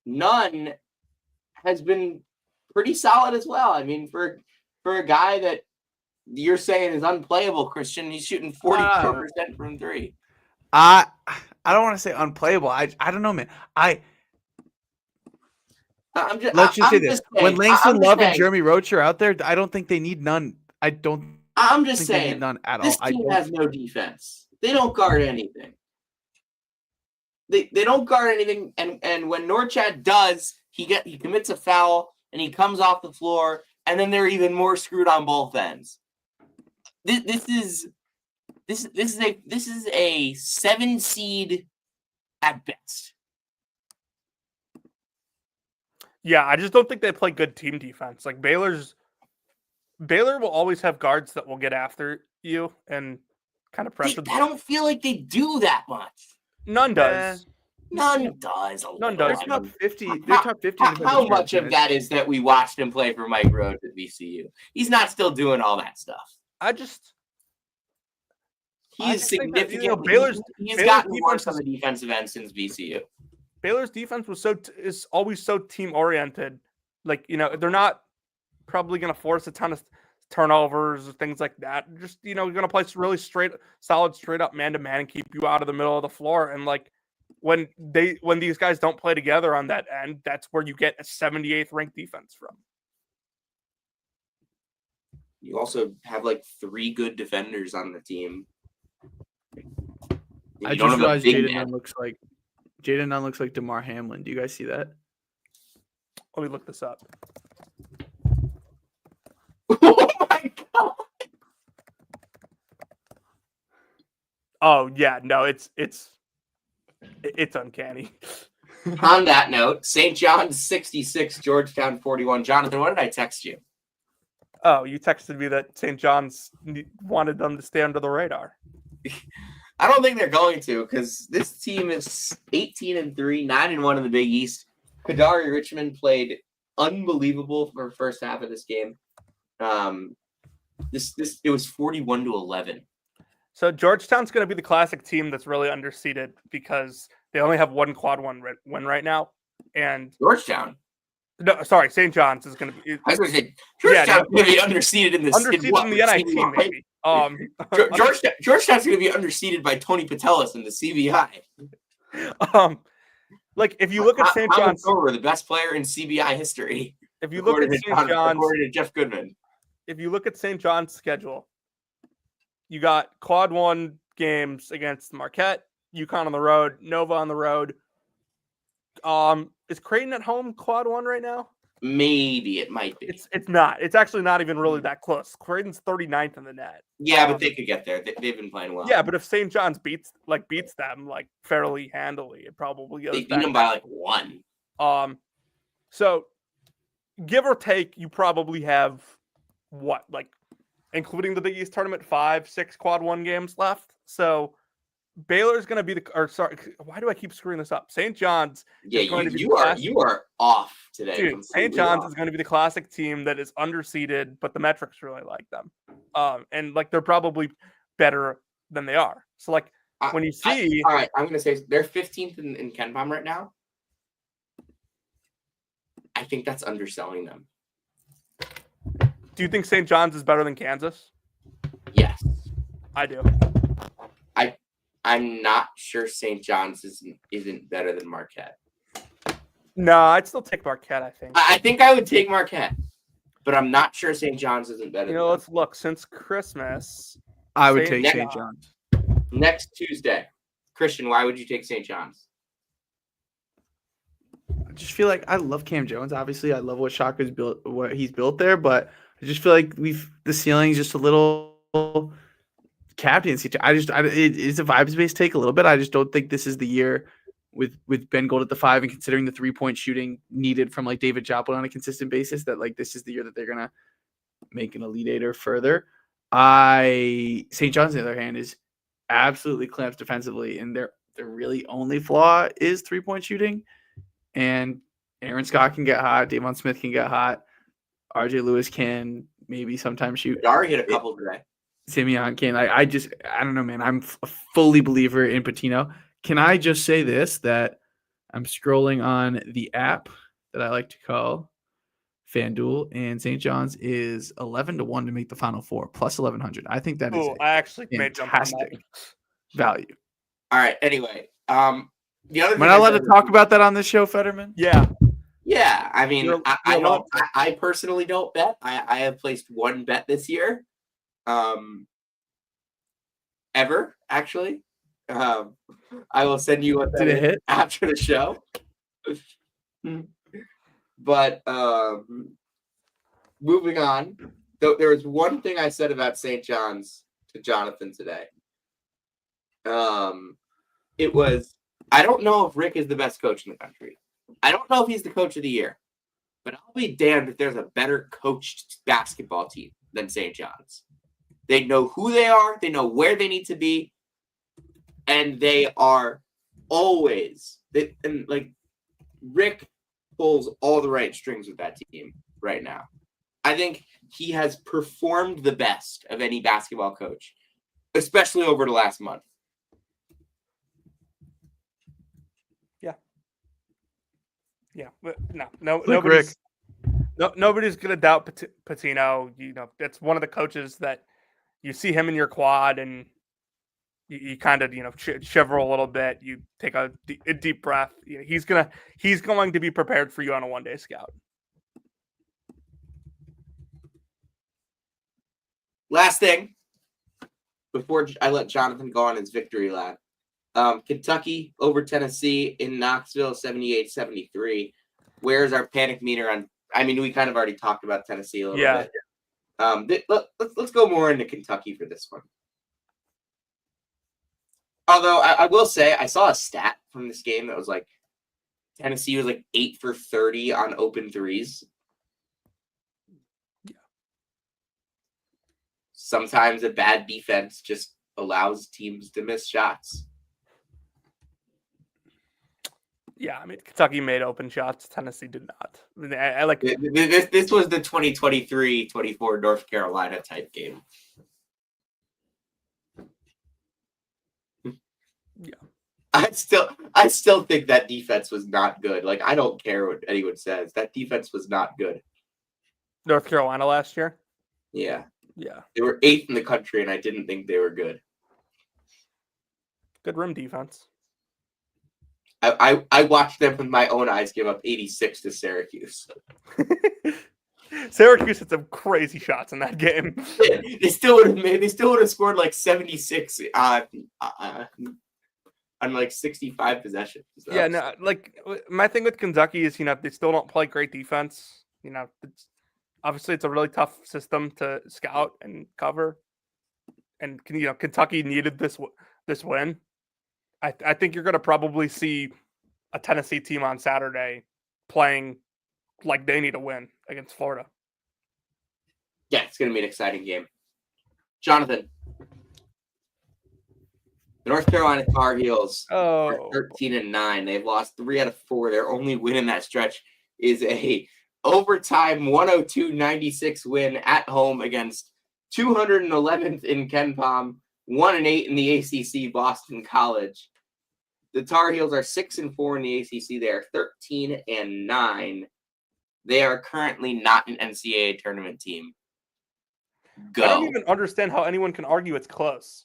Nunn has been pretty solid as well. I mean, for a guy that you're saying is unplayable, Christian, he's shooting 44% from 3.
I don't want to say unplayable. I don't know, man. Let's just say this. When Langston Love and Jeremy Roach are out there, I don't think they need Nunn.
I'm just saying,
they need Nunn at
this
all.
team has no defense. They don't guard anything. They don't guard anything, and when Norchad does, he commits a foul and he comes off the floor, and then they're even more screwed on both ends. This is a 7 seed at best.
Yeah, I just don't think they play good team defense. Baylor will always have guards that will get after you and kind of pressure.
I don't feel like they do that much.
None does.
None does.
None does.
They're top 50. They're top 50.
How much of that is that we watched him play for Mike Rhodes at VCU? He's not still doing all that stuff. He's significant. He's gotten worse on the defensive end since VCU.
Baylor's defense is always so team oriented. They're not probably going to force a ton of turnovers or things like that. Just, you're going to play really solid, straight up man-to-man and keep you out of the middle of the floor. And when these guys don't play together on that end, that's where you get a 78th ranked defense from.
You also have 3 good defenders on the team.
I just realized Jaden Nunn looks like DeMar Hamlin. Do you guys see that?
Let me look this up.
Oh my god!
Oh yeah, no, it's uncanny.
On that note, St. John's 66, Georgetown 41. Jonathan, what did I text you?
Oh, you texted me that St. John's wanted them to stay under the radar.
I don't think they're going to, because this team is 18-3, 9-1 in the Big East. Kadari Richmond played unbelievable for the first half of this game. It was 41-11.
So Georgetown's going to be the classic team that's really underseeded because they only have one quad one win right now. And
Georgetown.
No, sorry, St. John's is going to be.
I was going to say Georgetown's going to be underseeded in this.
Underseeded in the NIT, maybe.
Georgetown's going to be underseeded by Tony Patelis in the CBI.
Like if you look at St. John's,
the best player in CBI history.
If you look at St. John's,
according to Jeff Goodman.
If you look at St. John's schedule, you got quad 1 games against Marquette, UConn on the road, Nova on the road. Is Creighton at home quad 1 right now?
Maybe it might be.
It's not. It's actually not even really that close. Creighton's 39th in the net.
Yeah, but they could get there. They've been playing well.
Yeah, but if St. John's beats them like fairly handily, it probably goes.
They beat them by like 1.
So give or take, you probably have what, like, including the Big East tournament, 5-6 quad 1 games left. So Baylor's going to be why do I keep screwing this up? St. John's.
Yeah, you are off today.
Dude, St. John's is going to be the classic team that is underseeded, but the metrics really like them. And like they're probably better than they are. So like when you see,
all right, I'm going to say they're 15th in KenPom right now. I think that's underselling them.
Do you think St. John's is better than Kansas?
Yes,
I do.
I'm not sure St. John's isn't better than Marquette.
No, I'd still take Marquette, I think.
I think I would take Marquette, but I'm not sure St. John's isn't better.
Let's look. Since Christmas,
I would take St. John's.
Next Tuesday. Christian, why would you take St. John's?
I just feel like I love Cam Jones. Obviously, I love what Shaka's built, what he's built there, but I just feel like the ceiling's just a little captaincy. It's a vibes-based take a little bit. I just don't think this is the year with Ben Gold at the 5 and considering the 3-point shooting needed from like David Joplin on a consistent basis that like this is the year that they're gonna make an Elite Eight or further. St. John's, on the other hand, is absolutely clamps defensively, and their really only flaw is 3-point shooting. And Aaron Scott can get hot. Davon Smith can get hot. RJ Lewis can maybe sometimes shoot.
Dari hit a couple today.
Simeon can. I don't know, man. I'm a fully believer in Patino. Can I just say this, that I'm scrolling on the app that I like to call FanDuel, and St. John's is 11-1 to make the Final Four, plus 1,100. I think that is
I actually made
fantastic value.
All right. Anyway, the other.
Am I not allowed to talk about that on this show, Fetterman?
Yeah.
Yeah. I mean, I personally don't bet. I have placed one bet this year. Ever actually. I will send you what that
Did it hit
after the show. But moving on, there was one thing I said about St. John's to Jonathan today. It was, I don't know if Rick is the best coach in the country. I don't know if he's the coach of the year, but I'll be damned if there's a better coached basketball team than St. John's. They know who they are. They know where they need to be. And they are always, Rick pulls all the right strings with that team right now. I think he has performed the best of any basketball coach, especially over the last month.
Yeah, but nobody's going to doubt Patino. It's one of the coaches that you see him in your quad and you kind of, shiver a little bit. You take a deep breath. He's going to be prepared for you on a one-day scout.
Last thing, before I let Jonathan go on his victory lap. Kentucky over Tennessee in Knoxville, 78-73. Where's our panic meter on? I mean, we kind of already talked about Tennessee a little bit. Let's go more into Kentucky for this one. Although I will say I saw a stat from this game that was like Tennessee was like 8 for 30 on open threes.
Yeah.
Sometimes a bad defense just allows teams to miss shots.
Yeah, I mean, Kentucky made open shots. Tennessee did not. I mean, I like
this was the 2023-24 North Carolina type game.
Yeah.
I still think that defense was not good. Like, I don't care what anyone says. That defense was not good.
North Carolina last year?
Yeah.
Yeah.
They were 8th in the country, and I didn't think they were good.
Good rim defense.
I watched them with my own eyes give up 86 to Syracuse.
Syracuse had some crazy shots in that game.
They still would have scored like 76 on like 65 possessions. So.
Yeah, no, like my thing with Kentucky is, they still don't play great defense. Obviously it's a really tough system to scout and cover. And Kentucky needed this win. I think you're going to probably see a Tennessee team on Saturday playing like they need a win against Florida.
Yeah, it's going to be an exciting game. Jonathan, the North Carolina Tar Heels are 13-9. They've lost 3 out of 4. Their only win in that stretch is a overtime 102-96 win at home against 211th in KenPom, 1-8 in the ACC, Boston College. The Tar Heels are 6-4 in the ACC. They are 13-9. They are currently not an NCAA tournament team. Go.
I don't even understand how anyone can argue it's close.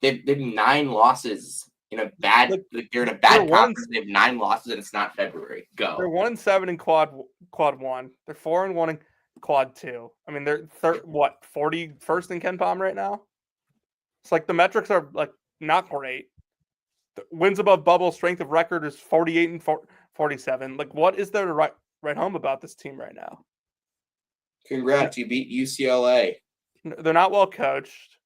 They've 9 losses in a bad. They're in a bad conference. They have 9 losses, and it's not February. Go.
They're 1-7 in quad 1. They're 4-1 in quad 2. I mean, they're 41st in KenPom right now. It's like the metrics are like not great. The wins above bubble, strength of record is 48 and 47. Like, what is there to write home about this team right now?
Congrats, you beat UCLA.
They're not well coached.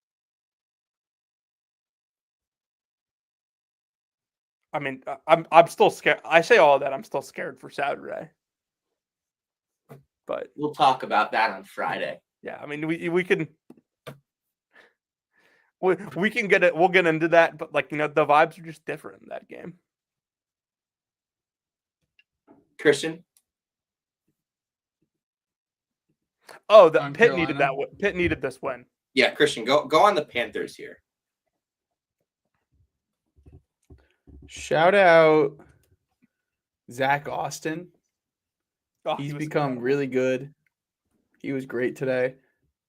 I mean, I'm still scared. I say all of that. I'm still scared for Saturday. But
we'll talk about that on Friday.
Yeah, I mean, we can get it. We'll get into that, but the vibes are just different in that game.
Christian.
Oh, Pitt needed that. Pitt needed this win.
Yeah, Christian, go on the Panthers here.
Shout out Zach Austin. He's become really good. He was great today.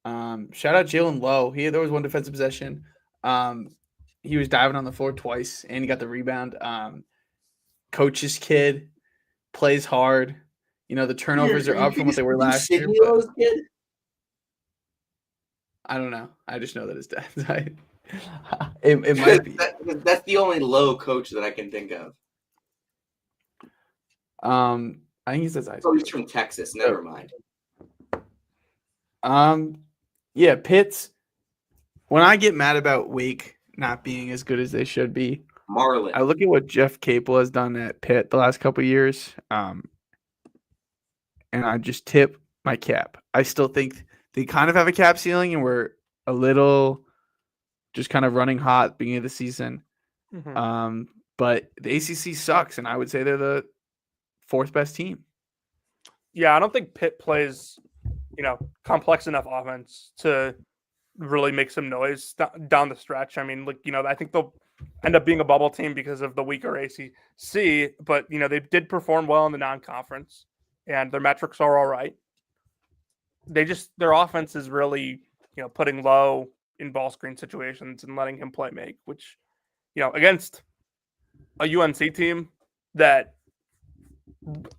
Shout out Jalen Lowe. There was one defensive possession. He was diving on the floor twice, and he got the rebound. Coach's kid plays hard. The turnovers are up from what they were last year. Kid? I don't know. I just know that his dad died. It might be.
That's the only Lowe coach that I can think of.
I think he says
Oh, he's from Texas. Never mind.
Yeah, Pitt's. When I get mad about Wake not being as good as they should be,
Marlin.
I look at what Jeff Capel has done at Pitt the last couple of years, and I just tip my cap. I still think they kind of have a cap ceiling, and we're a little just kind of running hot at the beginning of the season. Mm-hmm. But the ACC sucks, and I would say they're the 4th best team.
Yeah, I don't think Pitt plays, complex enough offense to really make some noise down the stretch. I mean, I think they'll end up being a bubble team because of the weaker ACC, but they did perform well in the non-conference, and their metrics are all right. Their offense is really, putting Lowe in ball screen situations and letting him play make, which, against a UNC team that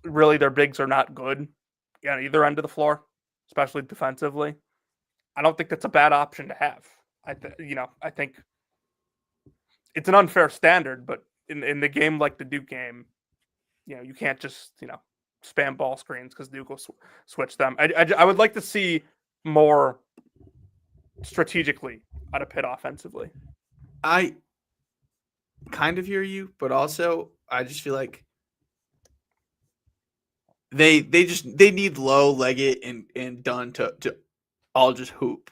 really their bigs are not good on either end of the floor, especially defensively. I don't think that's a bad option to have. I think it's an unfair standard, but in the game like the Duke game, you can't just, spam ball screens because Duke will switch them. I would like to see more strategically out of Pitt offensively.
I kind of hear you, but also I just feel like they need Lowe, Leggett, and Dunn to all just hoop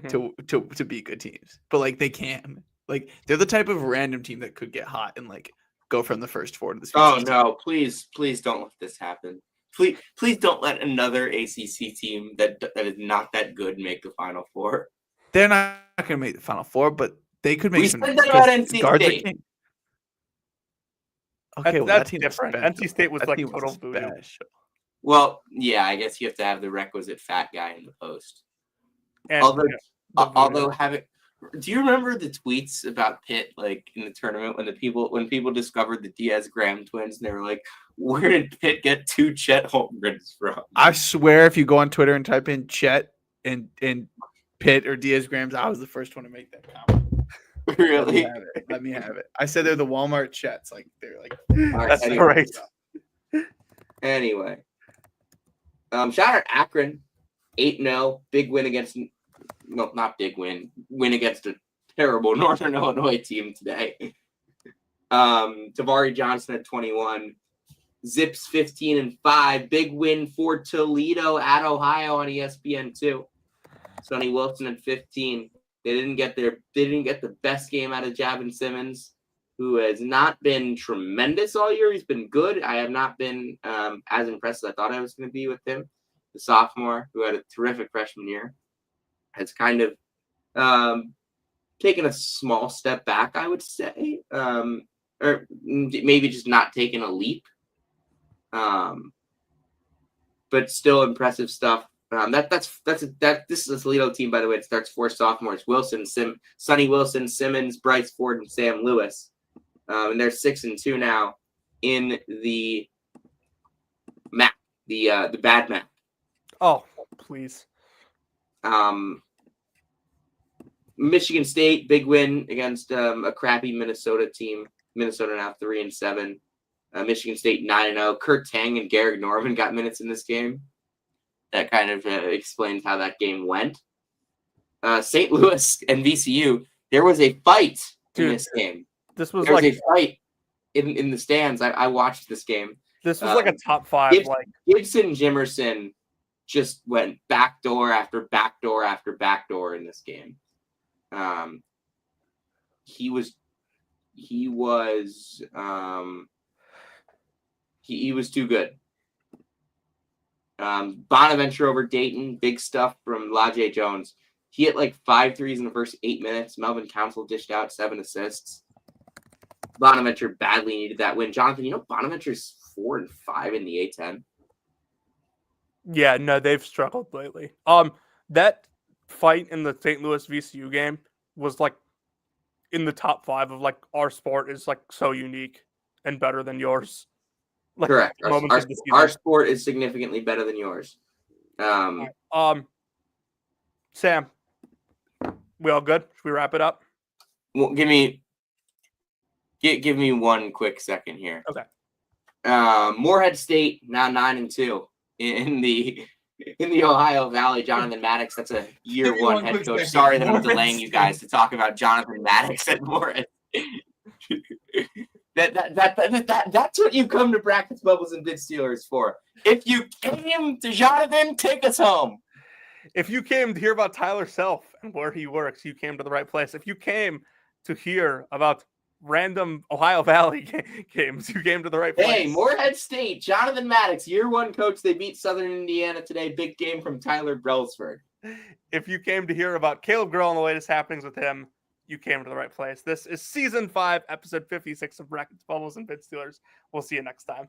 to be good teams. But they can. They're the type of random team that could get hot and go from the first 4 to the Sweet 16.
No, please don't let this happen. Please don't let another ACC team that is not that good make the Final Four.
They're not going to make the Final Four, but they could make
we
some.
We said that about NC State.
Okay,
that's different. NC State was total voodoo.
Well, yeah, I guess you have to have the requisite fat guy in the post.
And
although having, do you remember the tweets about Pitt like in the tournament when people discovered the Diaz-Graham twins and they were like, where did Pitt get 2 Chet Holmgrens from?
I swear, if you go on Twitter and type in Chet and Pitt or Diaz-Grams, I was the first one to make that comment.
Really?
Let me have it. I said they're the Walmart Chets. Like they're like.
All right,
that's
anyway.
great.
Anyway, shout out Akron, 8-0, big win against. No, not big win. Win against a terrible Northern Illinois team today. Tavari Johnson at 21. Zips 15-5. Big win for Toledo at Ohio on ESPN2. Sonny Wilson at 15. They didn't get the best game out of Javin Simmons, who has not been tremendous all year. He's been good. I have not been as impressed as I thought I was going to be with him. The sophomore who had a terrific freshman year has kind of taken a small step back, I would say, or maybe just not taken a leap. But still impressive stuff. This is a Toledo team, by the way. It starts 4 sophomores: Sonny Wilson, Simmons, Bryce Ford, and Sam Lewis. And they're 6-2 now in the map, the bad map.
Oh, please.
Michigan State, big win against a crappy Minnesota team. Minnesota now 3-7. Michigan State 9-0. Kurt Tang and Garrick Norman got minutes in this game. That kind of explains how that game went. St. Louis and VCU, there was a fight in this game.
There was
a fight in the stands. I watched this game.
This was like a top 5.
Gibson Jimerson just went backdoor after backdoor after backdoor in this game. He was too good. Bonaventure over Dayton, big stuff from Lajay Jones. He hit like 5 threes in the first 8 minutes. Melvin Council dished out 7 assists. Bonaventure badly needed that win. Jonathan, Bonaventure's 4-5 in the A10.
Yeah, no, they've struggled lately. That fight in the St. Louis VCU game was like in the top 5 of like our sport is like so unique and better than yours. Like,
correct. Our sport is significantly better than yours.
Sam, we all good? Should we wrap it up?
Well, give me one quick second here.
Okay.
Morehead State now 9-2 in the Ohio Valley. Jonathan Maddox, that's a year 1 head coach. Sorry that I'm delaying you guys to talk about Jonathan Maddox at Morehead. That's what you come to Brackets, Bubbles, and Bid Steelers for. If you came to Jonathan, take us home.
If you came to hear about Tyler Self and where he works, you came to the right place. If you came to hear about random Ohio Valley games, you came to the right place.
Hey, Morehead State, Jonathan Maddox, year 1 coach. They beat Southern Indiana today. Big game from Tyler Brelsford.
If you came to hear about Caleb Grill and the latest happenings with him, you came to the right place. This is season 5, episode 56 of Brackets, Bubbles, and Bid Steelers. We'll see you next time.